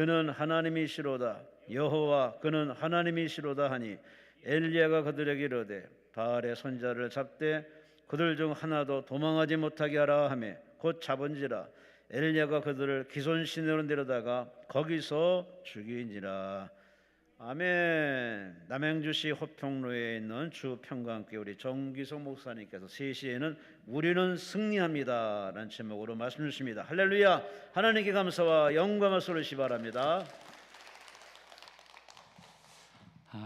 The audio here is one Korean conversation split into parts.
그는 하나님이시로다. 여호와 그는 하나님이시로다 하니 엘리야가 그들에게 이르되 바알의 선자를 잡되 그들 중 하나도 도망하지 못하게 하라 하며 곧 잡은지라. 엘리야가 그들을 기손 시내로 내려다가 거기서 죽이니라. 아멘. 남양주시 호평로에 있는 주평강교회 우리 정기성 목사님께서 3시에는 우리는 승리합니다 라는 제목으로 말씀 주십니다. 할렐루야. 하나님께 감사와 영광을 쏠리시 바랍니다.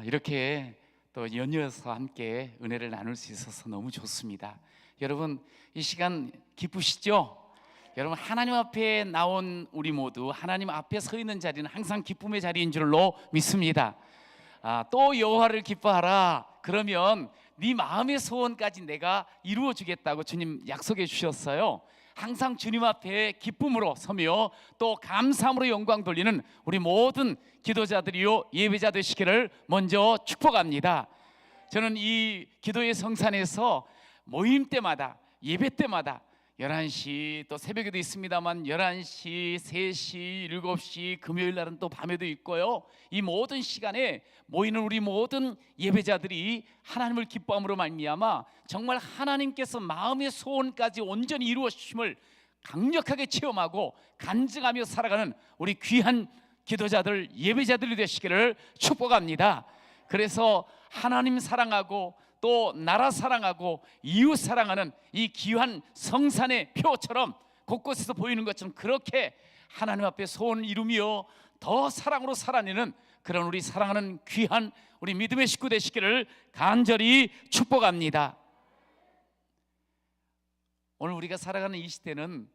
이렇게 또 연이어서 함께 은혜를 나눌 수 있어서 너무 좋습니다. 여러분, 이 시간 기쁘시죠? 여러분, 하나님 앞에 나온 우리 모두 하나님 앞에 서 있는 자리는 항상 기쁨의 자리인 줄로 믿습니다. 또 여호와를 기뻐하라. 그러면 네 마음의 소원까지 내가 이루어 주겠다고 주님 약속해 주셨어요. 항상 주님 앞에 기쁨으로 서며 또 감사함으로 영광 돌리는 우리 모든 기도자들이요 예배자 되시기를 먼저 축복합니다. 저는 이 기도의 성산에서 모임 때마다, 예배 때마다 11시, 또 새벽에도 있습니다만 11시, 3시, 7시, 금요일 날은 또 밤에도 있고요. 이 모든 시간에 모이는 우리 모든 예배자들이 하나님을 기뻐함으로 말미암아 정말 하나님께서 마음의 소원까지 온전히 이루어 주심을 강력하게 체험하고 간증하며 살아가는 우리 귀한 기도자들, 예배자들이 되시기를 축복합니다. 그래서 하나님 사랑하고 또 나라 사랑하고 이웃 사랑하는 이 귀한 성산의 표처럼 곳곳에서 보이는 것처럼 그렇게 하나님 앞에 소원을 이루며 더 사랑으로 살아내는 그런 우리 사랑하는 귀한 우리 믿음의 식구 되시기를 간절히 축복합니다. 오늘 우리가 살아가는 이 시대는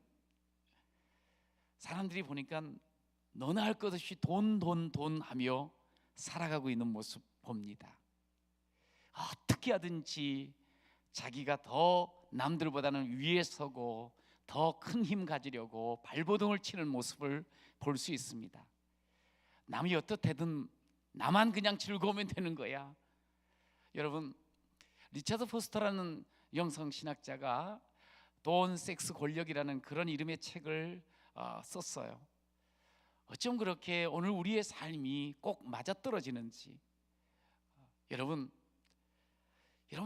사람들이 보니까 너나 할 것 없이 돈 하며 살아가고 있는 모습 봅니다. 어떻게 하든지 자기가 더 남들보다는 위에 서고 더 큰 힘 가지려고 발버둥을 치는 모습을 볼 수 있습니다. 남이 어떻게든 나만 그냥 즐거우면 되는 거야. 여러분, 리차드 포스터라는 영성 신학자가 돈, 섹스, 권력이라는 그런 이름의 책을 썼어요. 어쩜 그렇게 오늘 우리의 삶이 꼭 맞아떨어지는지. 여러분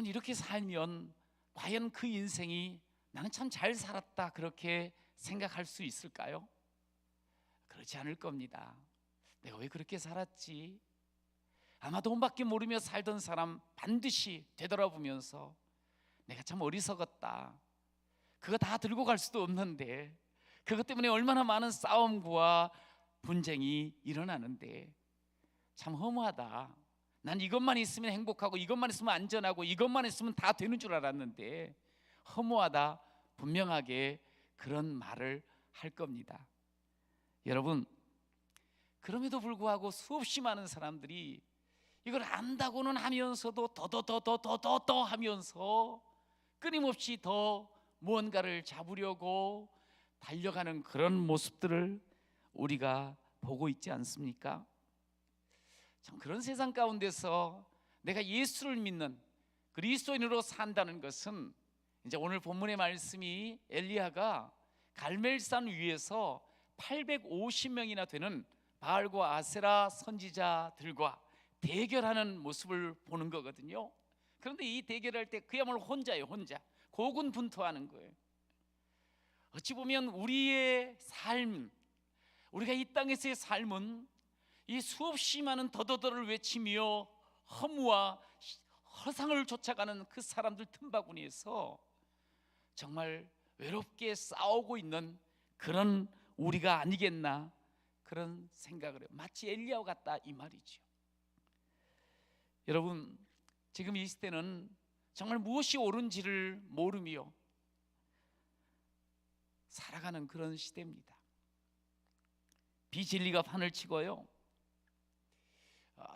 이렇게 살면 과연 그 인생이 나는 참 잘 살았다 그렇게 생각할 수 있을까요? 그렇지 않을 겁니다. 내가 왜 그렇게 살았지? 아마 돈밖에 모르며 살던 사람 반드시 되돌아보면서 내가 참 어리석었다. 그거 다 들고 갈 수도 없는데 그것 때문에 얼마나 많은 싸움과 분쟁이 일어나는데 참 허무하다. 난 이것만 있으면 행복하고 이것만 있으면 안전하고 이것만 있으면 다 되는 줄 알았는데 허무하다. 분명하게 그런 말을 할 겁니다. 여러분, 그럼에도 불구하고 수없이 많은 사람들이 이걸 안다고는 하면서도 더 하면서 끊임없이 더 무언가를 잡으려고 달려가는 그런 모습들을 우리가 보고 있지 않습니까? 참 그런 세상 가운데서 내가 예수를 믿는 그리스도인으로 산다는 것은 이제 오늘 본문의 말씀이 엘리야가 갈멜산 위에서 850명이나 되는 바알과 아세라 선지자들과 대결하는 모습을 보는 거거든요. 그런데 이 대결할 때 그야말로 혼자예요. 혼자 고군분투하는 거예요. 어찌 보면 우리의 삶, 우리가 이 땅에서의 삶은 이 수없이 많은 더더더를 외치며 허무와 허상을 쫓아가는 그 사람들 틈바구니에서 정말 외롭게 싸우고 있는 그런 우리가 아니겠나 그런 생각을 해요. 마치 엘리야와 같다 이 말이죠. 여러분, 지금 이 시대는 정말 무엇이 옳은지를 모르며 살아가는 그런 시대입니다. 비진리가 판을 치고요,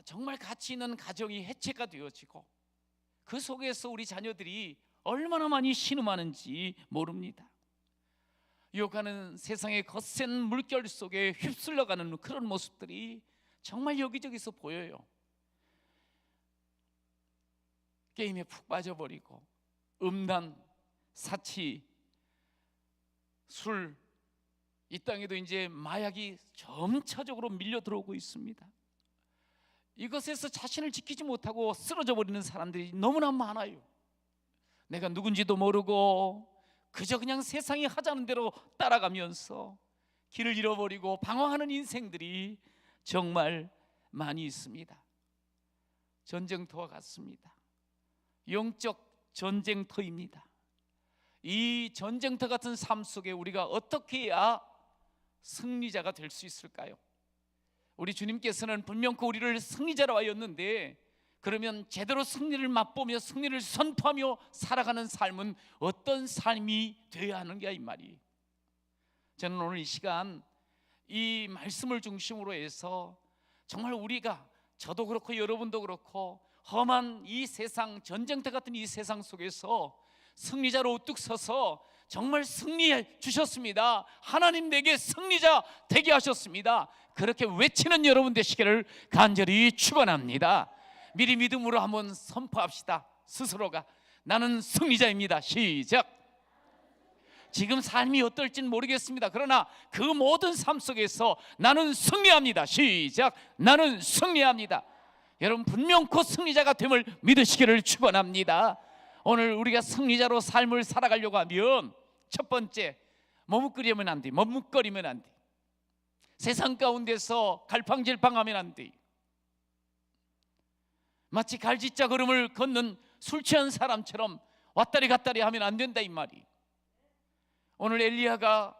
정말 가치 있는 가정이 해체가 되어지고 그 속에서 우리 자녀들이 얼마나 많이 신음하는지 모릅니다. 유혹하는 세상의 거센 물결 속에 휩쓸려가는 그런 모습들이 정말 여기저기서 보여요. 게임에 푹 빠져버리고 음란, 사치, 술, 이 땅에도 이제 마약이 점차적으로 밀려 들어오고 있습니다. 이것에서 자신을 지키지 못하고 쓰러져 버리는 사람들이 너무나 많아요. 내가 누군지도 모르고 그저 그냥 세상이 하자는 대로 따라가면서 길을 잃어버리고 방황하는 인생들이 정말 많이 있습니다. 전쟁터와 같습니다. 영적 전쟁터입니다. 이 전쟁터 같은 삶 속에 우리가 어떻게 해야 승리자가 될 수 있을까요? 우리 주님께서는 분명히 우리를 승리자로 하였는데, 그러면 제대로 승리를 맛보며 승리를 선포하며 살아가는 삶은 어떤 삶이 되어야 하는가 이 말이. 저는 오늘 이 시간 이 말씀을 중심으로 해서 정말 우리가, 저도 그렇고 여러분도 그렇고, 험한 이 세상, 전쟁터 같은 이 세상 속에서 승리자로 우뚝 서서 정말 승리해 주셨습니다. 하나님 내게 승리자 되게 하셨습니다. 그렇게 외치는 여러분 되시기를 간절히 축원합니다. 미리 믿음으로 한번 선포합시다. 스스로가 나는 승리자입니다. 시작. 지금 삶이 어떨지는 모르겠습니다. 그러나 그 모든 삶 속에서 나는 승리합니다. 시작. 나는 승리합니다. 여러분 분명코 승리자가 됨을 믿으시기를 축원합니다. 오늘 우리가 승리자로 삶을 살아가려고 하면 첫 번째, 머뭇거리면 안 돼. 머뭇거리면 안 돼. 세상 가운데서 갈팡질팡하면 안 돼. 마치 갈짓자 걸음을 걷는 술 취한 사람처럼 왔다리 갔다리 하면 안 된다 이 말이. 오늘 엘리야가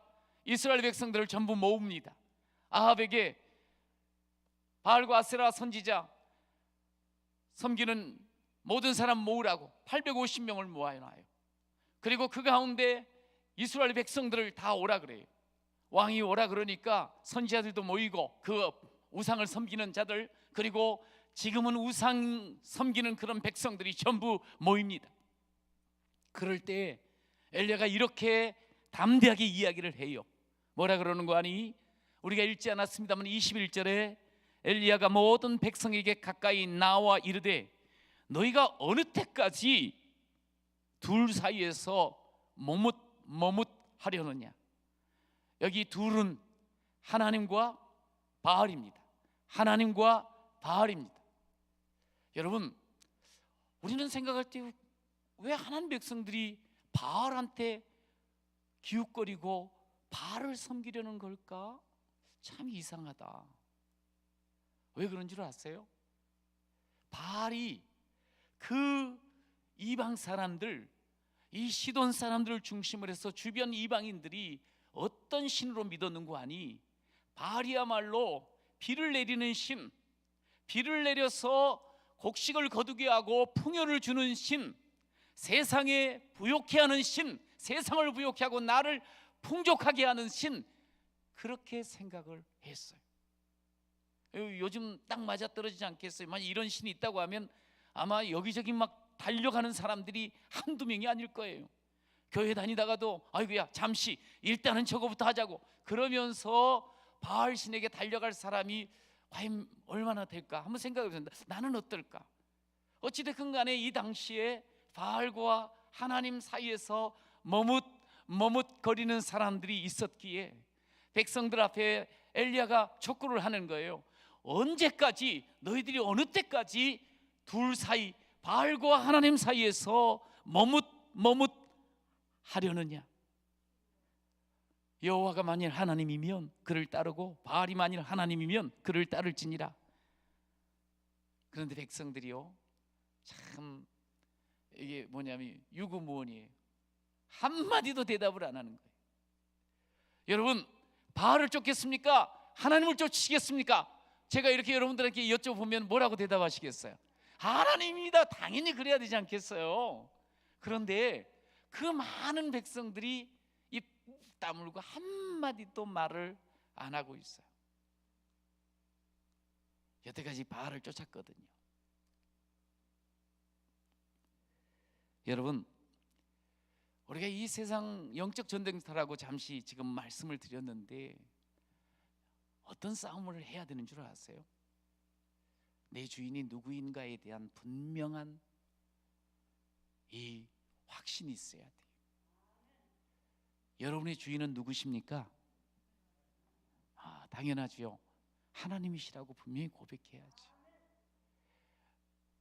이스라엘 백성들을 전부 모읍니다. 아합에게 바알과 아세라 선지자 섬기는 모든 사람 모으라고 850명을 모아놔요. 그리고 그 가운데 이스라엘 백성들을 다 오라 그래요. 왕이 오라 그러니까 선지자들도 모이고 그 우상을 섬기는 자들, 그리고 지금은 우상 섬기는 그런 백성들이 전부 모입니다. 그럴 때 엘리야가 이렇게 담대하게 이야기를 해요. 뭐라 그러는 거 아니? 우리가 읽지 않았습니다만 21절에 엘리야가 모든 백성에게 가까이 나와 이르되 너희가 어느 때까지 둘 사이에서 머뭇하려느냐. 여기 둘은 하나님과 바알입니다. 하나님과 바알입니다. 여러분, 우리는 생각할 때 왜 하나님 백성들이 바알한테 기웃거리고 바알을 섬기려는 걸까? 참 이상하다. 왜 그런 줄 아세요? 바알이 그 이방 사람들, 이 시돈 사람들을 중심으로 해서 주변 이방인들이 어떤 신으로 믿었는고 하니, 바알이야말로 비를 내리는 신, 비를 내려서 곡식을 거두게 하고 풍요를 주는 신, 세상에 부욕해 하는 신, 세상을 부욕해 하고 나를 풍족하게 하는 신, 그렇게 생각을 했어요. 요즘 딱 맞아떨어지지 않겠어요? 만약 이런 신이 있다고 하면 아마 여기저기 막 달려가는 사람들이 한두 명이 아닐 거예요. 교회 다니다가도 아이고야 잠시 일단은 저거부터 하자고 그러면서 바알 신에게 달려갈 사람이 과연 얼마나 될까 한번 생각해 보세요. 나는 어떨까? 어찌됐든 간에 이 당시에 바알과 하나님 사이에서 머뭇거리는 사람들이 있었기에 백성들 앞에 엘리야가 촉구를 하는 거예요. 언제까지, 너희들이 어느 때까지 둘 사이, 바알과 하나님 사이에서 머뭇하려느냐. 여호와가 만일 하나님이면 그를 따르고 바알이 만일 하나님이면 그를 따를지니라. 그런데 백성들이요, 참 이게 뭐냐면 유구무원이에요. 한마디도 대답을 안 하는 거예요. 여러분, 바알을 쫓겠습니까? 하나님을 쫓으시겠습니까? 제가 이렇게 여러분들에게 여쭤보면 뭐라고 대답하시겠어요? 하나님입니다. 당연히 그래야 되지 않겠어요? 그런데 그 많은 백성들이 입 다물고 한마디도 말을 안 하고 있어요. 여태까지 바알을 쫓았거든요. 여러분, 우리가 이 세상 영적 전쟁터라고 잠시 지금 말씀을 드렸는데 어떤 싸움을 해야 되는 줄 아세요? 내 주인이 누구인가에 대한 분명한 이 확신이 있어야 돼요. 여러분의 주인은 누구십니까? 당연하지요. 하나님이시라고 분명히 고백해야지.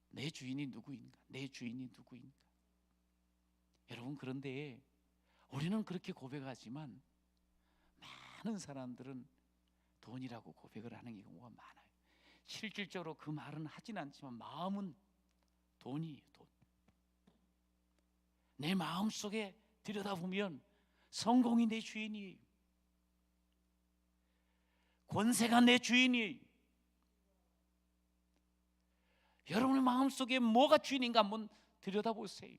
내 주인이 누구인가? 내 주인이 누구인가? 여러분, 그런데 우리는 그렇게 고백하지만 많은 사람들은 돈이라고 고백을 하는 경우가 많아요. 실질적으로 그 말은 하진 않지만 마음은 돈이에요. 돈. 내 마음속에 들여다보면 성공이 내 주인이에요. 권세가 내 주인이에요. 여러분의 마음속에 뭐가 주인인가 한번 들여다보세요.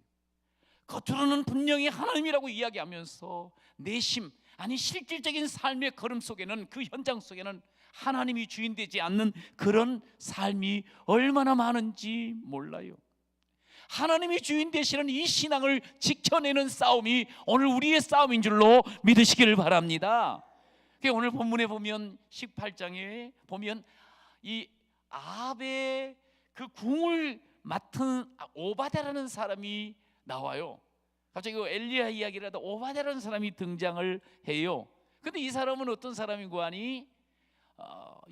겉으로는 분명히 하나님이라고 이야기하면서 내심, 아니 실질적인 삶의 걸음 속에는, 그 현장 속에는 하나님이 주인 되지 않는 그런 삶이 얼마나 많은지 몰라요. 하나님이 주인 되시는 이 신앙을 지켜내는 싸움이 오늘 우리의 싸움인 줄로 믿으시기를 바랍니다. 오늘 본문에 보면 18장에 보면 이 아합의 그 궁을 맡은 오바댜라는 사람이 나와요. 갑자기 엘리야 이야기를 하다 오바댜라는 사람이 등장을 해요. 근데 이 사람은 어떤 사람이고 하니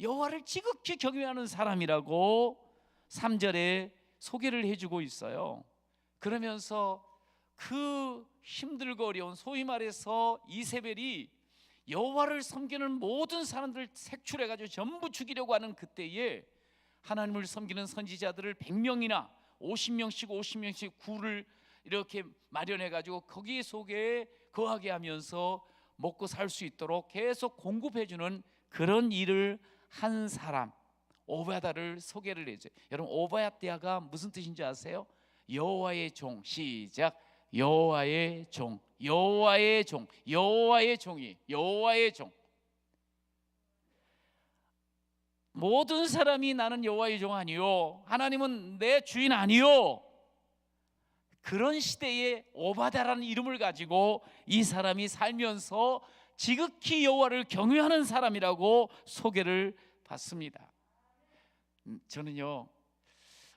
여호와를 지극히 경외하는 사람이라고 3절에 소개를 해주고 있어요. 그러면서 그 힘들고 어려운, 소위 말해서 이세벨이 여호와를 섬기는 모든 사람들을 색출해가지고 전부 죽이려고 하는 그때에 하나님을 섬기는 선지자들을 100명이나 50명씩 굴을 이렇게 마련해가지고 거기 속에 거하게 하면서 먹고 살 수 있도록 계속 공급해주는 그런 일을 한 사람, 오바댜를 소개를 해줘요. 여러분, 오바댜가 무슨 뜻인지 아세요? 여호와의 종. 시작. 여호와의 종, 여호와의 종, 여호와의 종이, 여호와의 종. 모든 사람이 나는 여호와의 종 아니요, 하나님은 내 주인 아니요, 그런 시대에 오바댜라는 이름을 가지고 이 사람이 살면서 지극히 여호와를 경외하는 사람이라고 소개를 받습니다. 저는요,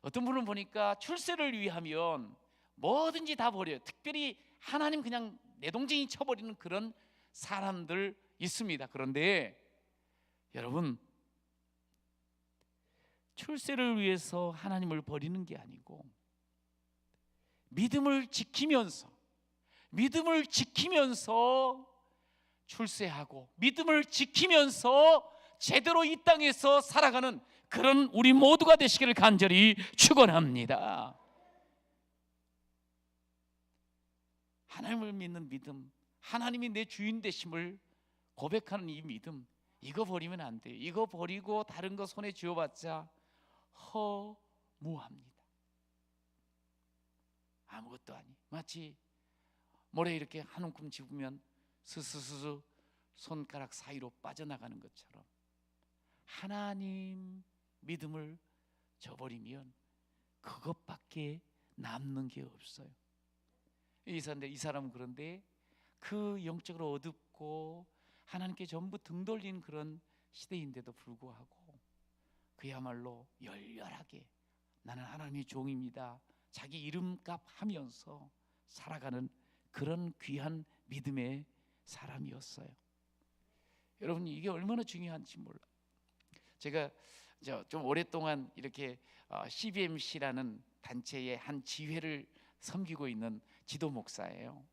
어떤 분을 보니까 출세를 위하면 뭐든지 다 버려요. 특별히 하나님 그냥 내동쟁이 쳐버리는 그런 사람들 있습니다. 그런데 여러분, 출세를 위해서 하나님을 버리는 게 아니고 믿음을 지키면서 출세하고 믿음을 지키면서 제대로 이 땅에서 살아가는 그런 우리 모두가 되시기를 간절히 축원합니다. 하나님을 믿는 믿음, 하나님이 내 주인 되심을 고백하는 이 믿음, 이거 버리면 안 돼요. 이거 버리고 다른 거 손에 쥐어봤자 허무합니다. 아무것도 아니, 마치 모래 이렇게 한 움큼 집으면 스스스스 손가락 사이로 빠져나가는 것처럼 하나님 믿음을 저버리면 그것밖에 남는 게 없어요. 이 사람은 그런데 그 영적으로 어둡고 하나님께 전부 등 돌린 그런 시대인데도 불구하고 그야말로 열렬하게 나는 하나님의 종입니다, 자기 이름값 하면서 살아가는 그런 귀한 믿음의 사람이었어요. 여러분, 이게 얼마나 중요한지 몰라. 제가 좀 오랫동안 이렇게 CBMC라는 단체의 한 지회를 섬기고 있는 지도 목사예요.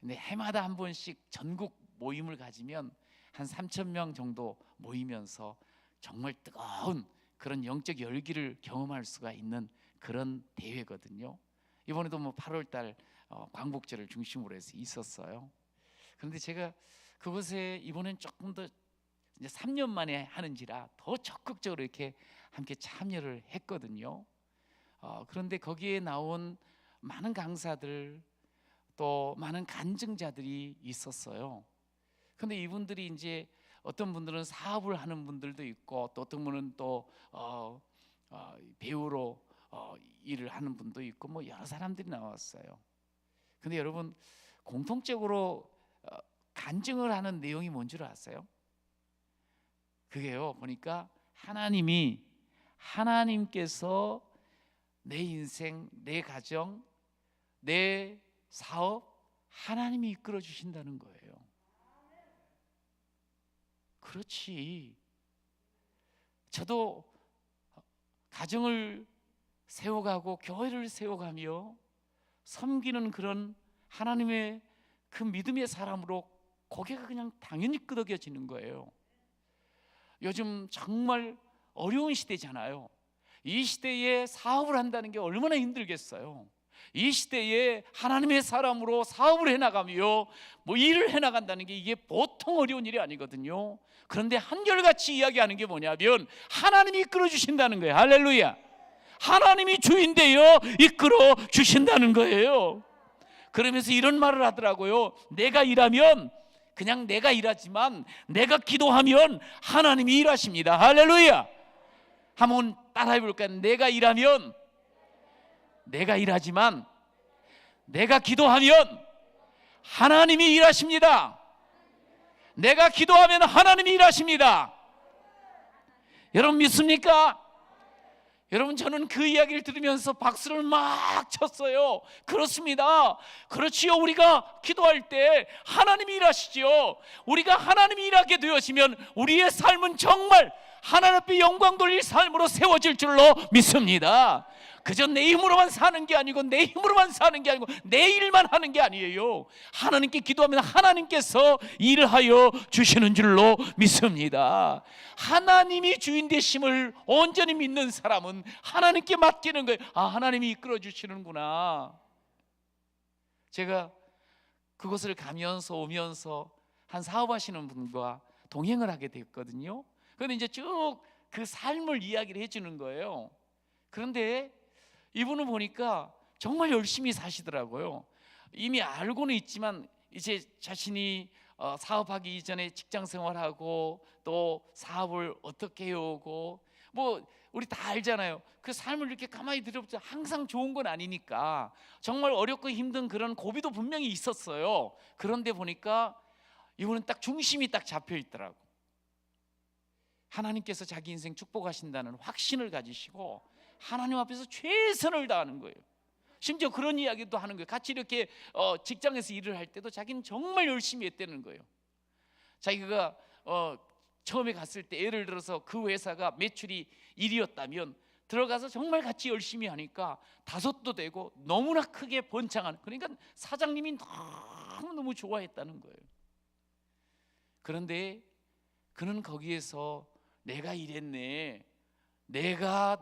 근데 해마다 한 번씩 전국 모임을 가지면 한 3,000명 정도 모이면서 정말 뜨거운 그런 영적 열기를 경험할 수가 있는 그런 대회거든요. 이번에도 8월달 광복절을 중심으로 해서 있었어요. 그런데 제가 그곳에 이번엔 조금 더 이제 3년 만에 하는지라 더 적극적으로 이렇게 함께 참여를 했거든요. 그런데 거기에 나온 많은 강사들, 또 많은 간증자들이 있었어요. 그런데 이분들이 이제 어떤 분들은 사업을 하는 분들도 있고, 또 어떤 분은 또 배우로 일을 하는 분도 있고, 여러 사람들이 나왔어요. 근데 여러분, 공통적으로 간증을 하는 내용이 뭔 줄 아세요? 그게요, 보니까 하나님께서 내 인생, 내 가정, 내 사업 하나님이 이끌어 주신다는 거예요. 그렇지, 저도 가정을 세워가고 교회를 세워가며 섬기는 그런 하나님의 그 믿음의 사람으로 고개가 그냥 당연히 끄덕여지는 거예요. 요즘 정말 어려운 시대잖아요. 이 시대에 사업을 한다는 게 얼마나 힘들겠어요. 이 시대에 하나님의 사람으로 사업을 해나가며 일을 해나간다는 게 이게 보통 어려운 일이 아니거든요. 그런데 한결같이 이야기하는 게 뭐냐면 하나님이 이끌어 주신다는 거예요. 할렐루야. 하나님이 주인되어 이끌어 주신다는 거예요. 그러면서 이런 말을 하더라고요. 내가 일하면 그냥 내가 일하지만 내가 기도하면 하나님이 일하십니다. 할렐루야. 한번 따라해 볼까요? 내가 일하면 내가 일하지만 내가 기도하면 하나님이 일하십니다. 내가 기도하면 하나님이 일하십니다. 여러분 믿습니까? 여러분 저는 그 이야기를 들으면서 박수를 막 쳤어요. 그렇습니다. 그렇지요. 우리가 기도할 때 하나님이 일하시지요. 우리가 하나님이 일하게 되어지면 우리의 삶은 정말 하나님 앞에 영광 돌릴 삶으로 세워질 줄로 믿습니다. 그저 내 힘으로만 사는 게 아니고 내 힘으로만 사는 게 아니고 내 일만 하는 게 아니에요. 하나님께 기도하면 하나님께서 일하여 주시는 줄로 믿습니다. 하나님이 주인 되심을 온전히 믿는 사람은 하나님께 맡기는 거예요. 아, 하나님이 이끌어 주시는구나. 제가 그곳을 가면서 오면서 한 사업하시는 분과 동행을 하게 됐거든요. 그런데 이제 쭉 그 삶을 이야기를 해주는 거예요. 그런데 이분을 보니까 정말 열심히 사시더라고요. 이미 알고는 있지만 이제 자신이 사업하기 이전에 직장 생활하고 또 사업을 어떻게 해오고 우리 다 알잖아요. 그 삶을 이렇게 가만히 들여보자 항상 좋은 건 아니니까 정말 어렵고 힘든 그런 고비도 분명히 있었어요. 그런데 보니까 이분은 딱 중심이 딱 잡혀 있더라고. 하나님께서 자기 인생 축복하신다는 확신을 가지시고 하나님 앞에서 최선을 다하는 거예요. 심지어 그런 이야기도 하는 거예요. 같이 이렇게 직장에서 일을 할 때도 자기는 정말 열심히 했다는 거예요. 자기가 처음에 갔을 때 예를 들어서 그 회사가 매출이 1위였다면 들어가서 정말 같이 열심히 하니까 5도 되고 너무나 크게 번창하는, 그러니까 사장님이 너무 좋아했다는 거예요. 그런데 그는 거기에서 내가 이랬네, 내가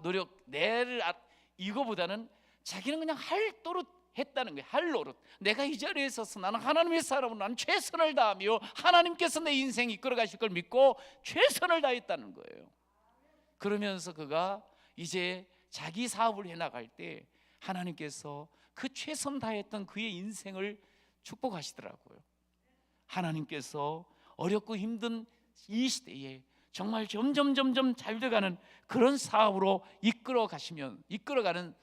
이거보다는 자기는 그냥 할 노릇 했다는 거예요. 할 노릇. 내가 이 자리에 있어서 나는 하나님의 사람으로 나는 최선을 다하며 하나님께서 내 인생 이끌어 가실 걸 믿고 최선을 다했다는 거예요. 그러면서 그가 이제 자기 사업을 해나갈 때 하나님께서 그 최선 다했던 그의 인생을 축복하시더라고요. 하나님께서 어렵고 힘든 이 시대에 정말 점점 잘 돼가는 그런 사업으로 이끌어가는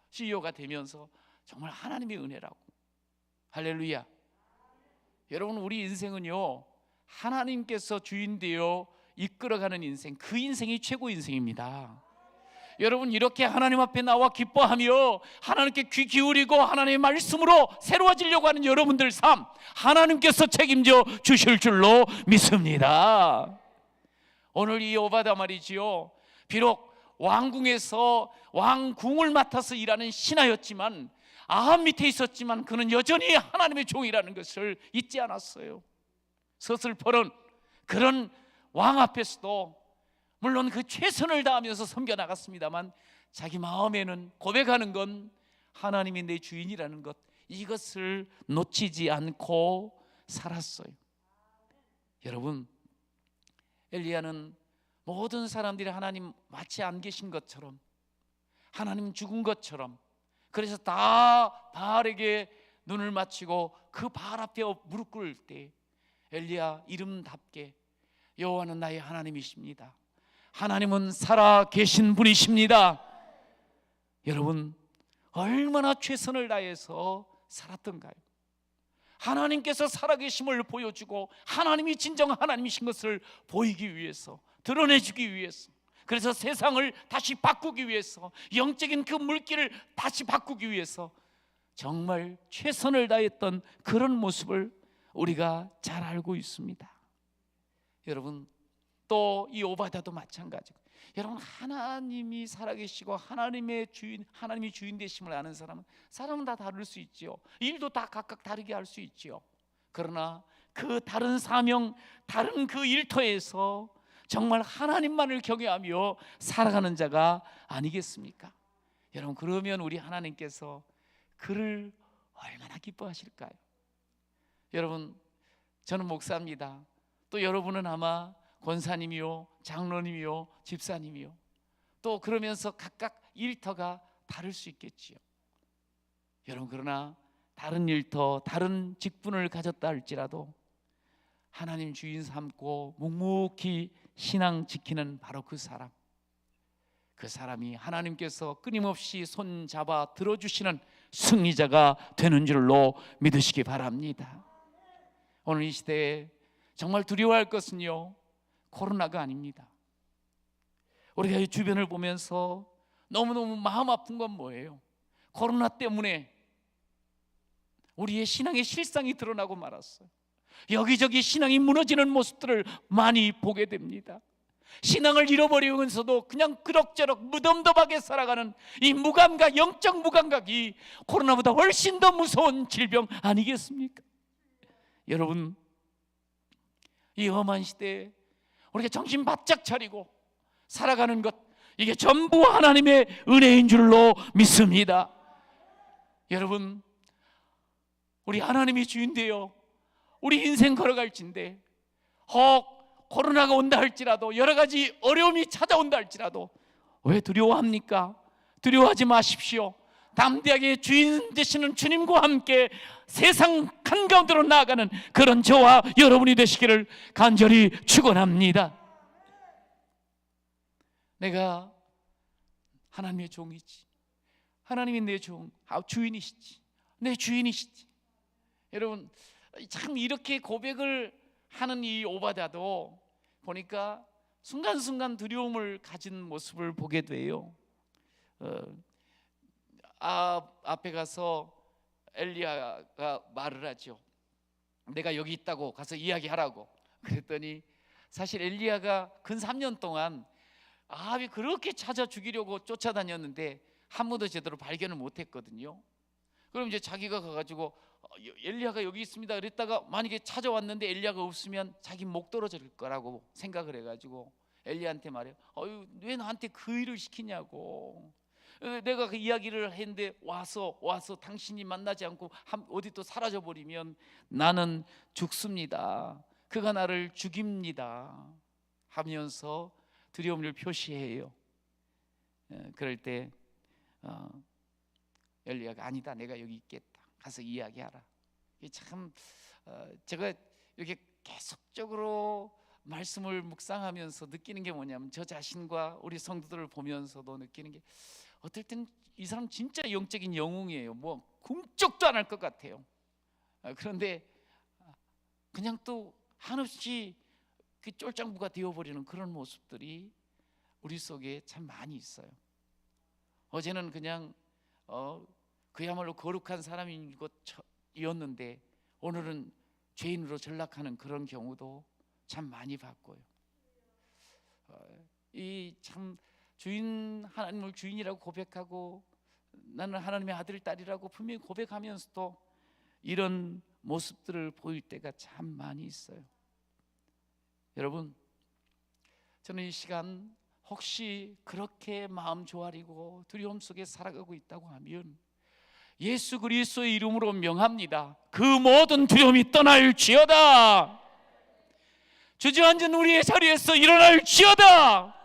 CEO가 되면서 정말 하나님의 은혜라고. 할렐루야. 여러분, 우리 인생은요 하나님께서 주인 되어 이끌어가는 인생, 그 인생이 최고 인생입니다. 여러분, 이렇게 하나님 앞에 나와 기뻐하며 하나님께 귀 기울이고 하나님의 말씀으로 새로워지려고 하는 여러분들 삶, 하나님께서 책임져 주실 줄로 믿습니다. 오늘 이 오바다 말이지요, 비록 왕궁에서 왕궁을 맡아서 일하는 신하였지만, 아합 밑에 있었지만 그는 여전히 하나님의 종이라는 것을 잊지 않았어요. 서슬퍼런 그런 왕 앞에서도 물론 그 최선을 다하면서 섬겨 나갔습니다만 자기 마음에는 고백하는 건 하나님이 내 주인이라는 것, 이것을 놓치지 않고 살았어요. 여러분, 엘리야는 모든 사람들이 하나님 마치 안 계신 것처럼, 하나님 죽은 것처럼, 그래서 다 바알에게 눈을 맞추고 그 바알 앞에 무릎 꿇을 때 엘리야 이름답게 여호와는 나의 하나님이십니다, 하나님은 살아 계신 분이십니다. 여러분, 얼마나 최선을 다해서 살았던가요? 하나님께서 살아계심을 보여주고 하나님이 진정 하나님이신 것을 보이기 위해서, 드러내주기 위해서, 그래서 세상을 다시 바꾸기 위해서, 영적인 그 물길을 다시 바꾸기 위해서 정말 최선을 다했던 그런 모습을 우리가 잘 알고 있습니다. 여러분, 또 이 오바다도 마찬가지고, 여러분 하나님이 살아계시고 하나님의 주인, 하나님이 주인 되심을 아는 사람은 다 다를 수 있지요. 일도 다 각각 다르게 할 수 있지요. 그러나 그 다른 사명, 다른 그 일터에서 정말 하나님만을 경외하며 살아가는 자가 아니겠습니까? 여러분, 그러면 우리 하나님께서 그를 얼마나 기뻐하실까요? 여러분, 저는 목사입니다. 또 여러분은 아마 권사님이요, 장로님이요, 집사님이요, 또 그러면서 각각 일터가 다를 수 있겠지요. 여러분, 그러나 다른 일터, 다른 직분을 가졌다 할지라도 하나님 주인 삼고 묵묵히 신앙 지키는 바로 그 사람이 하나님께서 끊임없이 손잡아 들어주시는 승리자가 되는 줄로 믿으시기 바랍니다. 오늘 이 시대에 정말 두려워할 것은요, 코로나가 아닙니다. 우리가 이 주변을 보면서 너무너무 마음 아픈 건 뭐예요? 코로나 때문에 우리의 신앙의 실상이 드러나고 말았어요. 여기저기 신앙이 무너지는 모습들을 많이 보게 됩니다. 신앙을 잃어버리면서도 그냥 그럭저럭 무덤덤하게 살아가는 이 무감각, 영적 무감각이 코로나보다 훨씬 더 무서운 질병 아니겠습니까? 여러분, 이 험한 시대에 우리가 정신 바짝 차리고 살아가는 것, 이게 전부 하나님의 은혜인 줄로 믿습니다. 여러분, 우리 하나님이 주인되어 우리 인생 걸어갈진데, 혹 코로나가 온다 할지라도, 여러 가지 어려움이 찾아온다 할지라도 왜 두려워합니까? 두려워하지 마십시오. 담대하게 주인 되시는 주님과 함께 세상 한가운데로 나아가는 그런 저와 여러분이 되시기를 간절히 축원합니다. 내가 하나님의 종이지, 하나님이 내 주인이시지, 내 주인이시지. 여러분, 참 이렇게 고백을 하는 이 오바다도 보니까 순간순간 두려움을 가진 모습을 보게 돼요. 앞에 가서 엘리야가 말을 하죠. 내가 여기 있다고 가서 이야기하라고. 그랬더니 사실 엘리야가 근 3년 동안 아합이 그렇게 찾아 죽이려고 쫓아다녔는데 한 번도 제대로 발견을 못했거든요. 그럼 이제 자기가 가가지고 엘리야가 여기 있습니다 그랬다가 만약에 찾아왔는데 엘리야가 없으면 자기 목 떨어질 거라고 생각을 해가지고 엘리야한테 말해요. 왜 나한테 그 일을 시키냐고. 내가 그 이야기를 했는데 와서 당신이 만나지 않고 어디 또 사라져 버리면 나는 죽습니다. 그가 나를 죽입니다 하면서 두려움을 표시해요. 그럴 때 엘리야가 아니다, 내가 여기 있겠다, 가서 이야기하라. 참 제가 이렇게 계속적으로 말씀을 묵상하면서 느끼는 게 뭐냐면, 저 자신과 우리 성도들을 보면서도 느끼는 게, 어떨 땐 이 사람 진짜 영적인 영웅이에요. 뭐 꿈쩍도 안 할 것 같아요. 그런데 그냥 또 한없이 쫄장부가 되어버리는 그런 모습들이 우리 속에 참 많이 있어요. 어제는 그냥 그야말로 거룩한 사람이었는데 오늘은 죄인으로 전락하는 그런 경우도 참 많이 봤고요. 이 참 하나님을 주인이라고 고백하고 나는 하나님의 아들 딸이라고 분명히 고백하면서도 이런 모습들을 보일 때가 참 많이 있어요. 여러분, 저는 이 시간 혹시 그렇게 마음 조아리고 두려움 속에 살아가고 있다고 하면 예수 그리스도의 이름으로 명합니다. 그 모든 두려움이 떠날지어다. 주저앉은 우리의 자리에서 일어날지어다.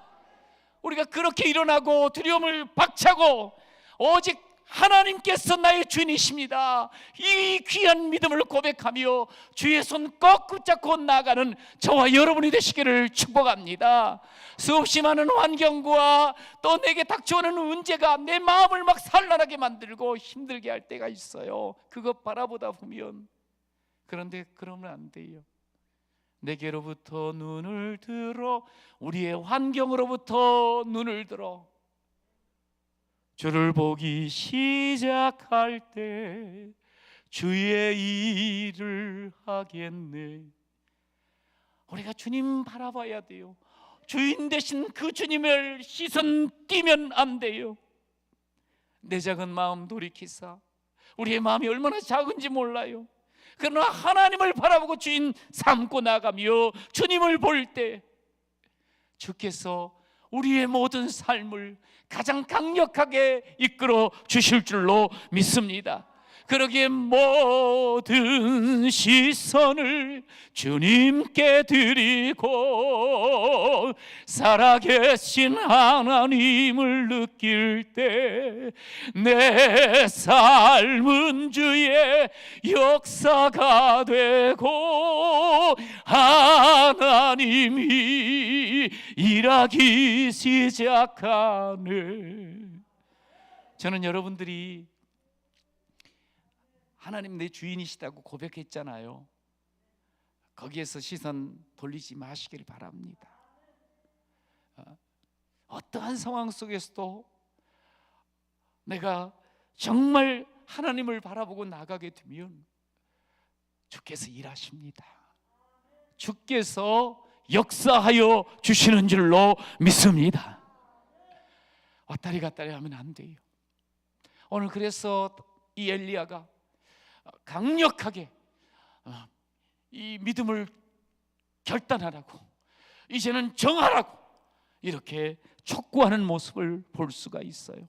우리가 그렇게 일어나고 두려움을 박차고 오직 하나님께서 나의 주인이십니다, 이 귀한 믿음을 고백하며 주의 손 꼭 붙잡고 나아가는 저와 여러분이 되시기를 축복합니다. 수없이 많은 환경과 또 내게 닥쳐오는 문제가 내 마음을 막 산란하게 만들고 힘들게 할 때가 있어요. 그것 바라보다 보면. 그런데 그러면 안 돼요. 내게로부터 눈을 들어, 우리의 환경으로부터 눈을 들어 주를 보기 시작할 때 주의 일을 하겠네. 우리가 주님 바라봐야 돼요. 주인 되신 그 주님을 시선 띄면 안 돼요. 내 작은 마음 돌이키사, 우리의 마음이 얼마나 작은지 몰라요. 그러나 하나님을 바라보고 주인 삼고 나가며 주님을 볼 때 주께서 우리의 모든 삶을 가장 강력하게 이끌어 주실 줄로 믿습니다. 그러기에 모든 시선을 주님께 드리고 살아계신 하나님을 느낄 때 내 삶은 주의 역사가 되고 하나님이 일하기 시작하네. 저는 여러분들이 하나님 내 주인이시다고 고백했잖아요. 거기에서 시선 돌리지 마시길 바랍니다. 어떠한 상황 속에서도 내가 정말 하나님을 바라보고 나가게 되면 주께서 일하십니다. 주께서 역사하여 주시는 줄로 믿습니다. 왔다리 갔다리 하면 안 돼요. 오늘 그래서 이 엘리야가 강력하게 이 믿음을 결단하라고, 이제는 정하라고 이렇게 촉구하는 모습을 볼 수가 있어요.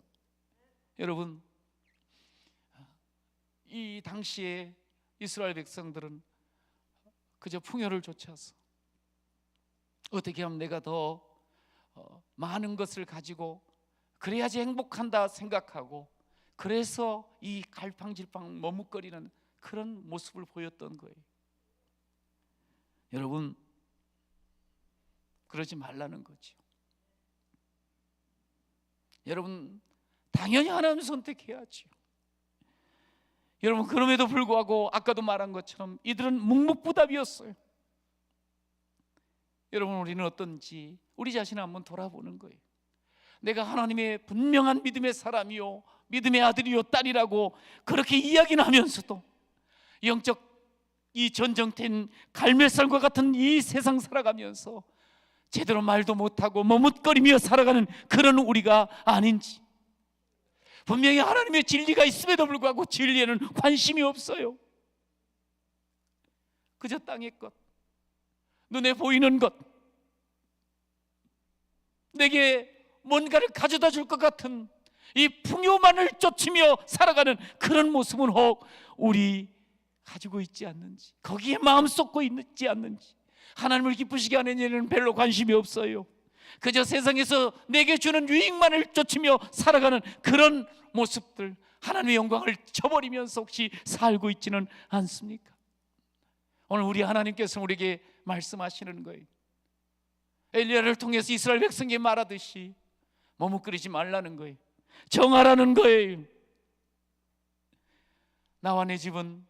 여러분, 이 당시에 이스라엘 백성들은 그저 풍요를 좇아서 어떻게 하면 내가 더 많은 것을 가지고 그래야지 행복한다 생각하고, 그래서 이 갈팡질팡 머뭇거리는 그런 모습을 보였던 거예요. 여러분, 그러지 말라는 거죠. 여러분, 당연히 하나님 선택해야죠. 여러분, 그럼에도 불구하고 아까도 말한 것처럼 이들은 묵묵부답이었어요. 여러분, 우리는 어떤지 우리 자신을 한번 돌아보는 거예요. 내가 하나님의 분명한 믿음의 사람이요, 믿음의 아들이요 딸이라고 그렇게 이야기는 하면서도 영적 이 전정된 갈멜살과 같은 이 세상 살아가면서 제대로 말도 못하고 머뭇거리며 살아가는 그런 우리가 아닌지, 분명히 하나님의 진리가 있음에도 불구하고 진리에는 관심이 없어요. 그저 땅의 것, 눈에 보이는 것, 내게 뭔가를 가져다 줄 것 같은 이 풍요만을 쫓으며 살아가는 그런 모습은 혹 우리 가지고 있지 않는지, 거기에 마음 쏟고 있지 않는지, 하나님을 기쁘시게 하는 일에는 별로 관심이 없어요. 그저 세상에서 내게 주는 유익만을 쫓으며 살아가는 그런 모습들, 하나님의 영광을 저버리면서 혹시 살고 있지는 않습니까? 오늘 우리 하나님께서 우리에게 말씀하시는 거예요. 엘리야를 통해서 이스라엘 백성에게 말하듯이 머뭇거리지 말라는 거예요. 정하라는 거예요. 나와 내 집은,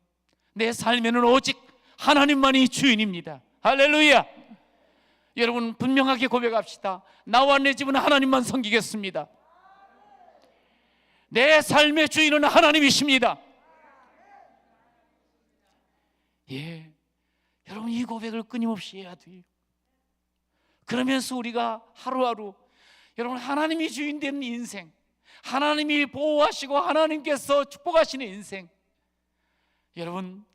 내 삶에는 오직 하나님만이 주인입니다. 할렐루야. 여러분, 분명하게 고백합시다. 나와 내 집은 하나님만 섬기겠습니다. 내 삶의 주인은 하나님이십니다. 예, 여러분, 이 고백을 끊임없이 해야 돼요. 그러면서 우리가 하루하루, 여러분, 하나님이 주인 되는 인생, 하나님이 보호하시고 하나님께서 축복하시는 인생, 여러분,